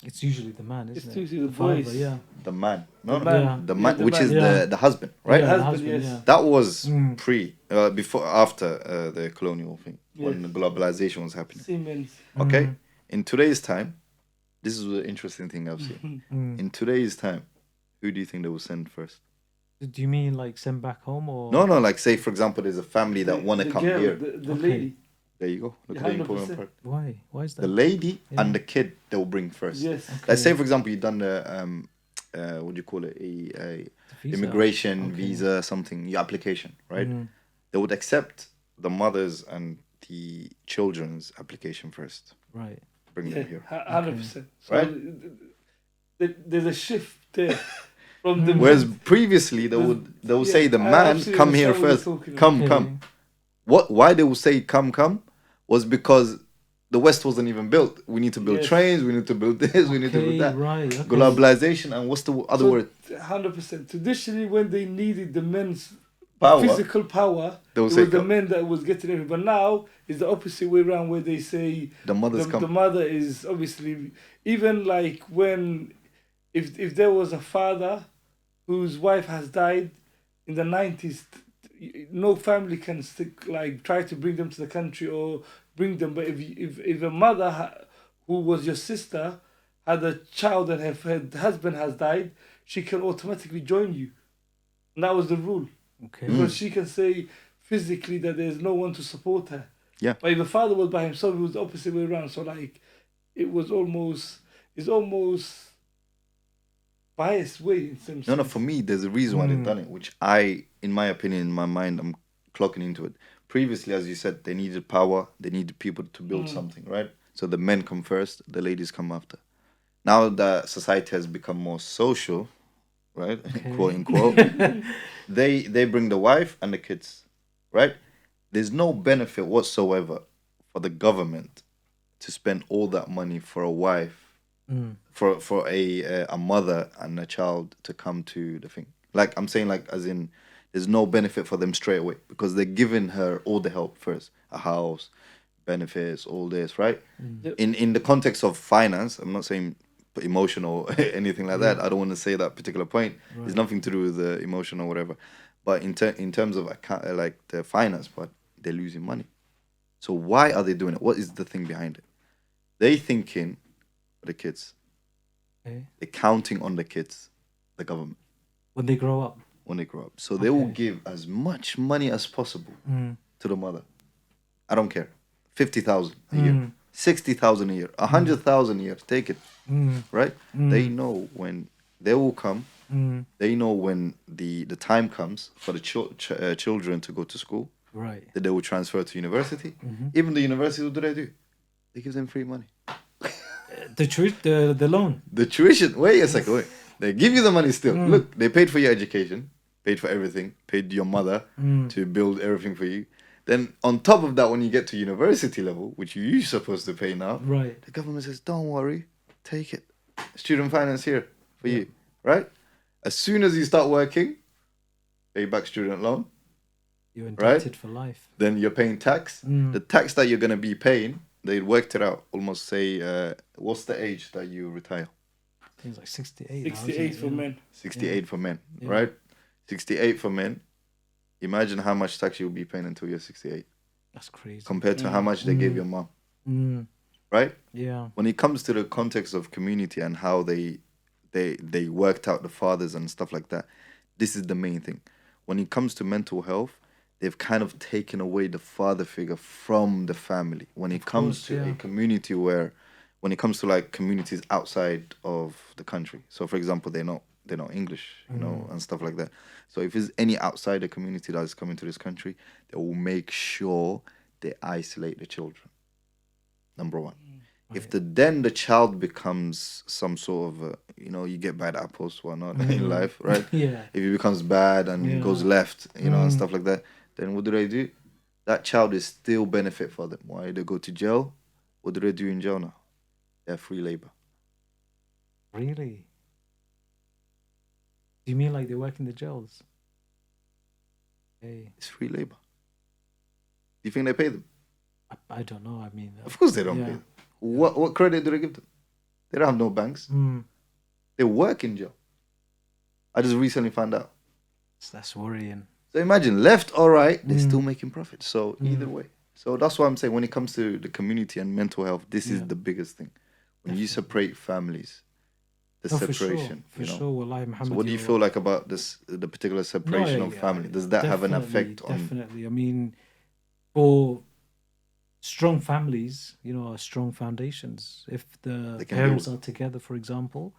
It's usually the man, It's isn't it? usually the father, boys. yeah. The man, no, The no, man. Yeah. the Yeah, man, the which man. is Yeah. the husband, right? Yeah, the Husband, husband, yes. yeah. That was Mm. before, after the colonial thing, when Yes. globalization was happening. Siemens. Okay, Mm. in today's time, this is the interesting thing I've seen. Mm. In today's time, who do you think they will send first? Do you mean like send back home or? No, no, like say for example, there's a family that want to The come girl, here. the Okay. lady. There you go. Look Yeah, at the important 100%. part. Why? Why is that? The lady Yeah. and the kid they will bring first. Yes. Okay. Like say for example, you done the what do you call it? The visa. Immigration Okay. visa, something, your application, right? Mm. They would accept the mothers and the children's application first. Right. Bring Yeah, them here. 100%. So Right? there's a shift there from the Whereas men. previously they would say the man absolutely come here understand what you're first. talking Come, Okay. come. Why they would say come was because the West wasn't even built. We need to build Yes. trains, we need to build this, we need to build Okay, that. right. Okay. Globalization and what's the other word? 100%. Traditionally, when they needed the men's Power. physical power, They it will say was the come. men that was getting everything. But now it's the opposite way around, where they say The mothers the come. mother is obviously, even like when if there was a father whose wife has died in the 90s, no family can stick like try to bring them to the country or bring them. But if a mother who was your sister had a child and her husband has died, she can automatically join you. And that was the rule, Okay. because she can say physically that there's no one to support her. Yeah. But if the father was by himself, it was the opposite way around. So like, it's almost biased way in some No, sense. for me, there's a reason why they've done it, which in my opinion, in my mind, I'm clocking into it. Previously, as you said, they needed power, they needed people to build something, right? So the men come first, the ladies come after. Now that society has become more social, right? Quote unquote, they bring the wife and the kids, right? There's no benefit whatsoever for the government to spend all that money for a wife, for a mother and a child to come to the thing. Like I'm saying, like as in, there's no benefit for them straight away because they're giving her all the help first, a house, benefits, all this, right? Yep. In the context of finance, I'm not saying emotional or anything like that. I don't want to say that particular point. It's nothing to do with the emotion or whatever. But in terms of like the finance part, they're losing money. So why are they doing it? What is the thing behind it? They thinking for the kids. Okay. They're counting on the kids, the government, When they grow up. when they grow up. So they will Okay. give as much money as possible to the mother. I don't care. 50,000 a year, 60,000 a year, 100,000 a year. Take it, right? They know when they will come. They know when the time comes for the children to go to school. Right. That they will transfer to university. Even the university, what do? They give them free money. The loan. The tuition. Wait a second. Wait. They give you the money still. Look, they paid for your education, paid for everything, paid your mother to build everything for you. Then on top of that, when you get to university level, which you're supposed to pay now, Right. the government says, "Don't worry, take it. Student finance here for you." Right? As soon as you start working, pay back student loan. You're indebted for life. Then you're paying tax. The tax that you're gonna be paying, they worked it out. Almost say, what's the age that you retire? I think it's like 68. now, isn't 68 it? for Yeah. men. 68 for men, Yeah. right? 68 for men. Imagine how much tax you'll be paying until you're 68 That's crazy. compared to how much they gave your mom, right? Yeah. When it comes to the context of community and how they worked out the fathers and stuff like that, this is the main thing. When it comes to mental health, they've kind of taken away the father figure from the family. When it comes course, to yeah. a community when it comes to like communities outside of the country. So for example, they're not English, and stuff like that. So if there's any outsider community that is coming to this country, they will make sure they isolate the children. Number one. If the child becomes some sort of you get bad apples, whatnot in life, right? Yeah. If he becomes bad and goes left, and stuff like that, then what do? That child is still benefit for them. Why they go to jail? What do they do in jail now? They're free labor. Really? Do you mean like they work in the jails? Hey, It's free labor. Do you think they pay them? I don't know. I mean, Of course they don't Yeah. pay them. What credit do they give them? They don't have no banks. Mm. They work in jail. I just recently found out. That's worrying. So imagine left or right, they're still Mm. making profit. So either Mm. way. So that's why I'm saying when it comes to the community and mental health, this is Yeah, the biggest thing. When you definitely. separate families, the No, for sure, separation, for sure. Wallahi, So Muhammad, what do you you're feel like about this, the particular no, separation yeah, of yeah, family? Does that have an definitely, effect on definitely. I mean, for strong families, are strong foundations. If the they can deal parents with? are together, for example,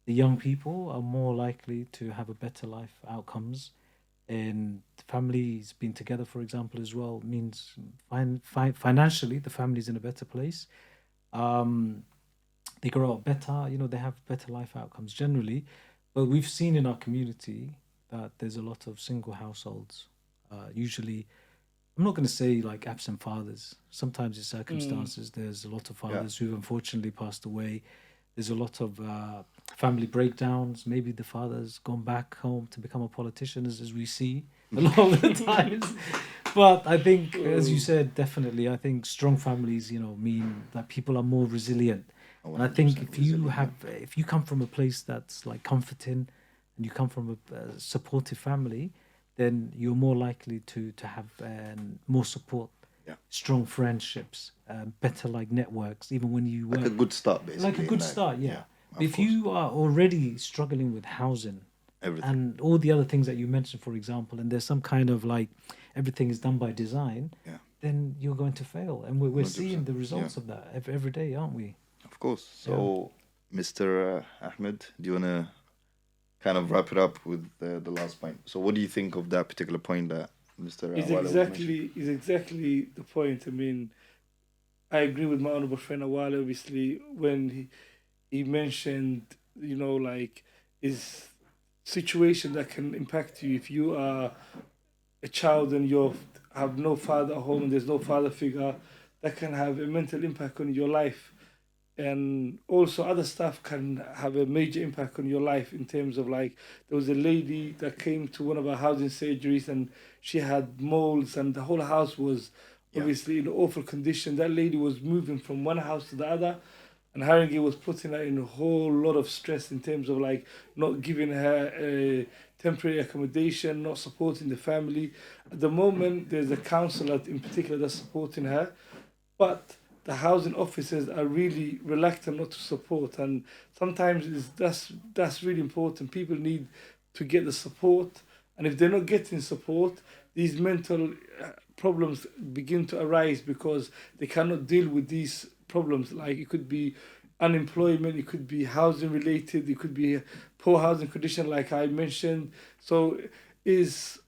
the young people are more likely to have a better life outcomes. And families being together, for example, as well means financially the family's in a better place. Um, they grow up better. They have better life outcomes generally. But we've seen in our community that there's a lot of single households. Usually, I'm not going to say like absent fathers. Sometimes it's Mm. circumstances. There's a lot of Yeah. fathers who've unfortunately passed away. There's a lot of family breakdowns. Maybe the father's gone back home to become a politician, as we see a lot of the times. But I think, as you Oh. said, definitely, I think strong families, mean that people are more resilient. And I think 100% resilient. Yeah. if you come from a place that's like comforting, and you come from a supportive family, then you're more likely to have more support, Yeah. strong friendships, better like networks, even when you Like a work. good start, Like a basically, in good life. start, Yeah, yeah. But of if course. you are already struggling with housing Everything. and all the other things that you mentioned, for example, and there's some kind of like everything is done by design, Yeah, then you're going to fail. And we're seeing 100%. the Yeah, results of that every day, aren't we? of course. Yeah. So, Mr. Ahmed, do you want to kind of wrap it up with the last point? So, what do you think of that particular point that Mr. Awale was mentioning? Is exactly the point. I mean, I agree with my honorable friend Awale, obviously, when he mentioned, like, is situation that can impact you if you are a child and you have no father at home and there's no father figure, that can have a mental impact on your life. And also other stuff can have a major impact on your life in terms of like there was a lady that came to one of our housing surgeries and she had molds and the whole house was Yeah, obviously in awful condition. That lady was moving from one house to the other, and Haringey was putting her in a whole lot of stress in terms of like not giving her a temporary accommodation, not supporting the family. At the moment, there's a counsellor in particular that's supporting her, but the housing officers are really reluctant not to support, and sometimes that's really important. People need to get the support, and if they're not getting support, these mental problems begin to arise because they cannot deal with these problems. Like it could be unemployment, it could be housing related, it could be poor housing condition, like I mentioned. So is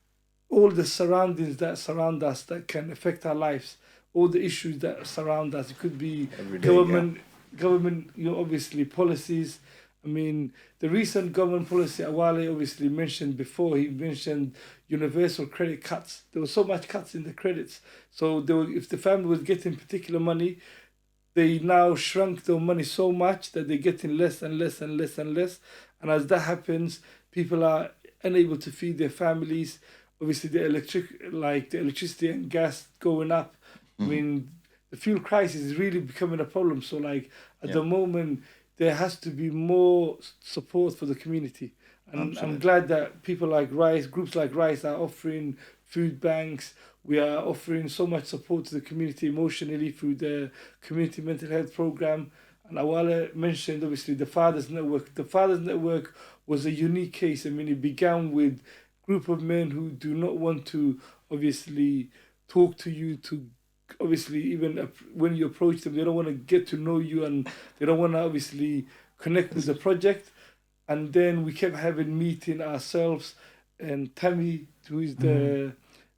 all the surroundings that surround us that can affect our lives, all the issues that surround us. It could be every day. Yeah, government, government, obviously policies. I mean, the recent government policy, Awale obviously mentioned before. He mentioned universal credit cuts. There was so much cuts in the credits. So if the family was getting particular money, they now shrunk their money so much that they're getting less and less and less and less. And as that happens, people are unable to feed their families. Obviously, the electricity and gas going up. I hmm, mean, the fuel crisis is really becoming a problem. So, like at yeah, the moment, there has to be more support for the community. And I'm absolutely. glad that people like Rice, groups like Rice, are offering food banks. We are offering so much support to the community emotionally through the community mental health program. And Awala mentioned obviously the Fathers Network. The Fathers Network was a unique case. I mean, it began with a group of men who do not want to obviously talk to you, to obviously even when you approach them, they don't want to get to know you, and they don't want to obviously connect with the project. And then we kept having meeting ourselves, and Tammy, who is Mm. the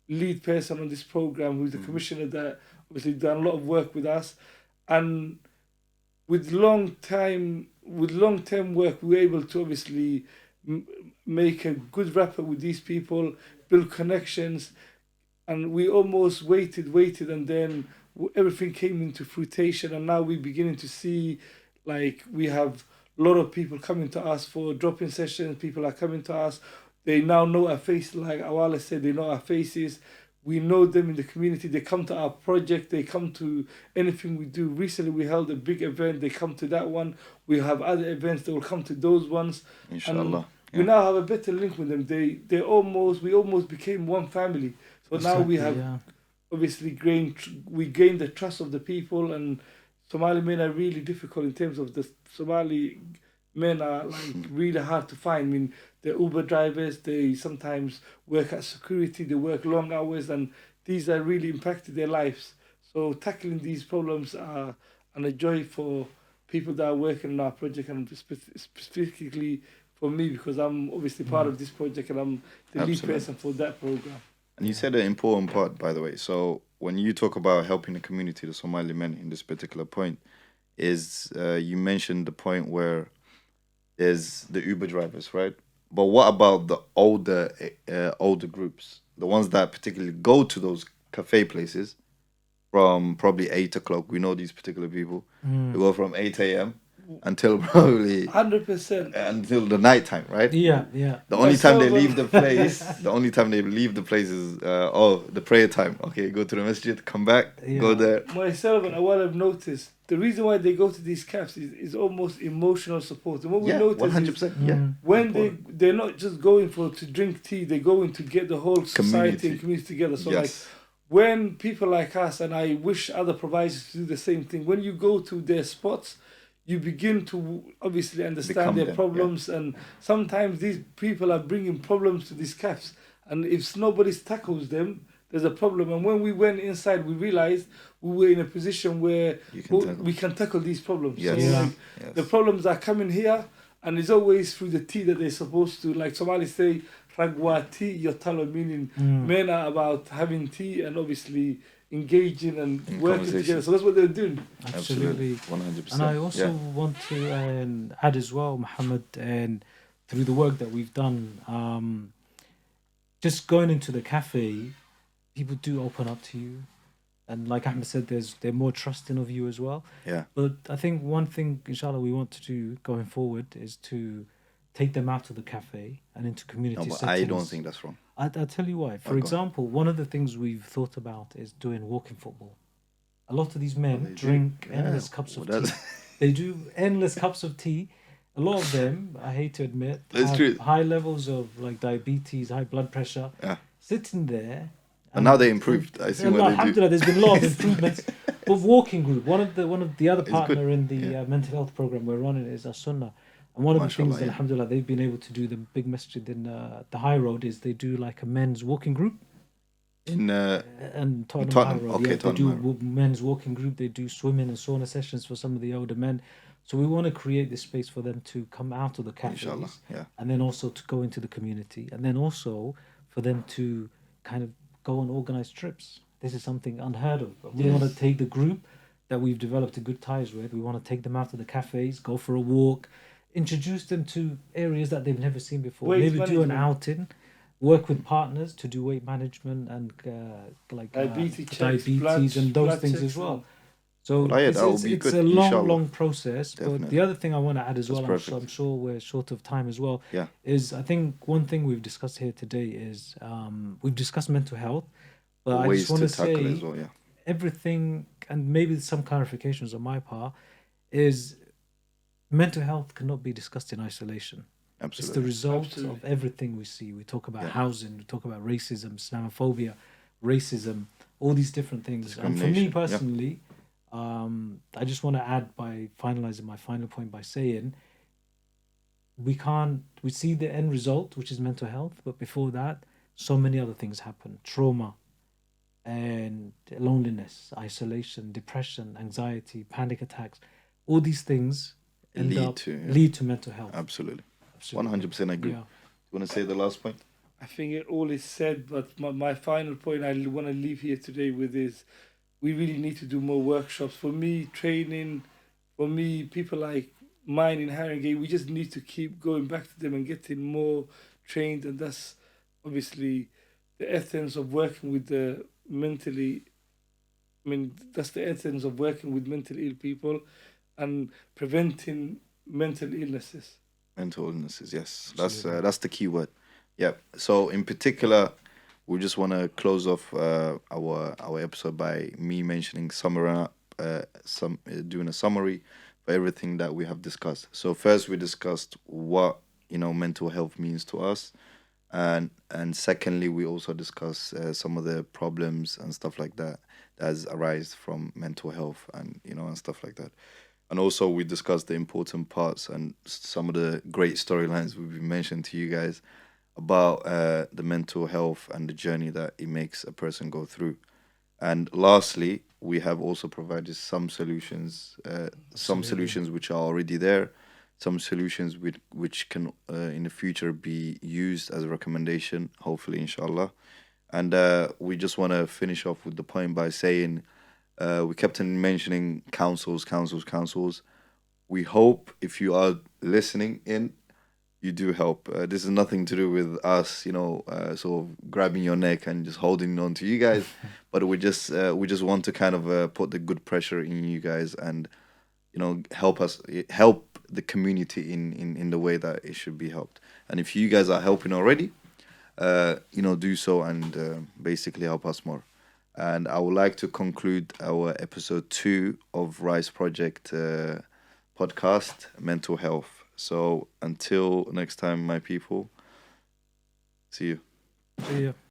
lead person on this program, who's the Hmm. commissioner that obviously done a lot of work with us, and with long term work, we were able to obviously m- make a good rapport with these people, build connections, and we almost waited, and then everything came into fruition, and now we're beginning to see, like we have a lot of people coming to us for drop-in sessions. People are coming to us. They now know our face, like Awala said, they know our faces. We know them in the community. They come to our project. They come to anything we do. Recently, we held a big event. They come to that one. We have other events. They will come to those ones. And Inshallah. we Yeah. now have a better link with them. We almost became one family. So now we Exactly, have yeah. obviously gained the trust of the people, and Somali men are really difficult in terms of the Somali men are like really hard to find. I mean, they're Uber drivers. They sometimes work at security. They work long hours, and these are really impacted their lives. So tackling these problems are and a joy for people that are working on our project, and specifically for me because I'm obviously part Mm. of this project and I'm the lead Absolutely. person for that program. And you said an important part, by the way. So when you talk about helping the community, the Somali men in this particular point, is you mentioned the point where there's the Uber drivers, right? But what about the older groups, the ones that particularly go to those cafe places from probably 8 o'clock? We know these particular people. They Mm. go from 8 a.m. until probably 100%. until the nighttime, right? Yeah, yeah. The only time they Myself leave and the place, the only time they leave the place is the prayer time. Okay, go to the masjid, come back, go Yeah. there. myself and what I've noticed, the reason why they go to these camps is almost emotional support. And what we Yeah, notice one hundred is percent. Yeah, Mm. when important. they're not just going for to drink tea, they're going to get the whole society and Community. community together. So like Yes, when people like us, and I wish other providers to do the same thing, when you go to their spots, you begin to obviously understand Become their them, yeah. problems, and sometimes these people are bringing problems to these cafes, and if nobody tackles them, there's a problem. And when we went inside, we realized we were in a position where you can tackle. we can tackle these problems. Yes, So Yeah. like the yes. problems are coming here, and it's always through the tea that they're supposed to. Like Somali say, "Ragwa tea yotalo," meaning Mm. men are about having tea and obviously engaging and In working conversation. together. So that's what they're doing. Absolutely. 100%. And I also Yeah. want to add as well, Mohammed, and through the work that we've done, just going into the cafe, people do open up to you. And like Ahmed said, they're more trusting of you as well. Yeah. But I think one thing, inshallah, we want to do going forward is to take them out of the cafe and into community No, but settings. I don't think that's wrong. I'll tell you why. For go on. example, one of the things we've thought about is doing walking football. A lot of these men they do. drink Yeah, endless cups of well, tea. that's- They do endless cups of tea. A lot of them, I hate to admit, That's have true. high levels of like diabetes, high blood pressure. Yeah. Sitting there. But now they improved. I see what they do. Alhamdulillah, there's been a lot of improvements. But walking group, one of the other It's partner good. in the Yeah. mental health program we're running is Sunnah. And one of the things Mashallah, that yeah. alhamdulillah they've been able to do, the big masjid in the high road, is they do like a men's walking group. In And Tottenham, Tottenham, High Road, okay, yeah, Tottenham they do High Road. men's walking group. They do swimming and sauna sessions for some of the older men. So we want to create this space for them to come out of the cafes, inshallah, yeah. and then also to go into the community, and then also for them to kind of go on organized trips. This is something unheard of. We want to take the group that we've developed a good ties with. We want to take them out of the cafes, go for a walk, introduce them to areas that they've never seen before. Weight Maybe do an management. outing, work with partners to do weight management and Diabetes checks, diabetes and those blood things checks as well. and- So Well, yeah, it's, that will it's, be it's good, a long, inshallah. long process. But Definitely. the other thing I want to add as That's well, perfect. I'm sure we're short of time as well, Yeah. is I think one thing we've discussed here today is we've discussed mental health, but I Ways just want to to tackle say as well, yeah. everything, and maybe some clarifications on my part, is mental health cannot be discussed in isolation. It's the Absolutely. result of Absolutely. everything we see. We talk about Yeah. housing, we talk about racism, Islamophobia, racism, all these different things. And for me Discrimination, yeah. personally, I just want to add by finalizing my final point by saying we see the end result, which is mental health, but before that, so many other things happen: trauma and loneliness, isolation, depression, anxiety, panic attacks. All these things end Lead up to, yeah. lead to mental health. Absolutely. Absolutely. 100% agree. Yeah. You want to say the last point? I think it all is said, but my final point I want to leave here today with is we really need to do more workshops. For me, training, for me, people like mine in Harringay, we just need to keep going back to them and getting more trained. And that's obviously the essence of working with the mentally, I mean, that's the essence of working with mentally ill people and preventing mental illnesses. Mental illnesses, yes. Absolutely. That's the key word. Yeah. So in particular, we just want to close off our episode by me mentioning doing a summary for everything that we have discussed. So first we discussed what mental health means to us, and secondly we also discussed some of the problems and stuff like that that has arise from mental health, and and stuff like that. And also we discussed the important parts and some of the great storylines we've been mentioned to you guys about the mental health and the journey that it makes a person go through. And lastly, we have also provided some Absolutely. solutions which are already there, some solutions which can in the future be used as a recommendation, hopefully, inshallah. And we just want to finish off with the point by saying we kept on mentioning councils, councils, councils. We hope if you are listening in, you do help. This is nothing to do with us, sort of grabbing your neck and just holding on to you guys, but we just want to kind of put the good pressure in you guys, and help the community in the way that it should be helped. And if you guys are helping already, do so, and basically help us more. And I would like to conclude our episode 2 of Rise Project podcast, mental health. So until next time, my people, see you. See ya.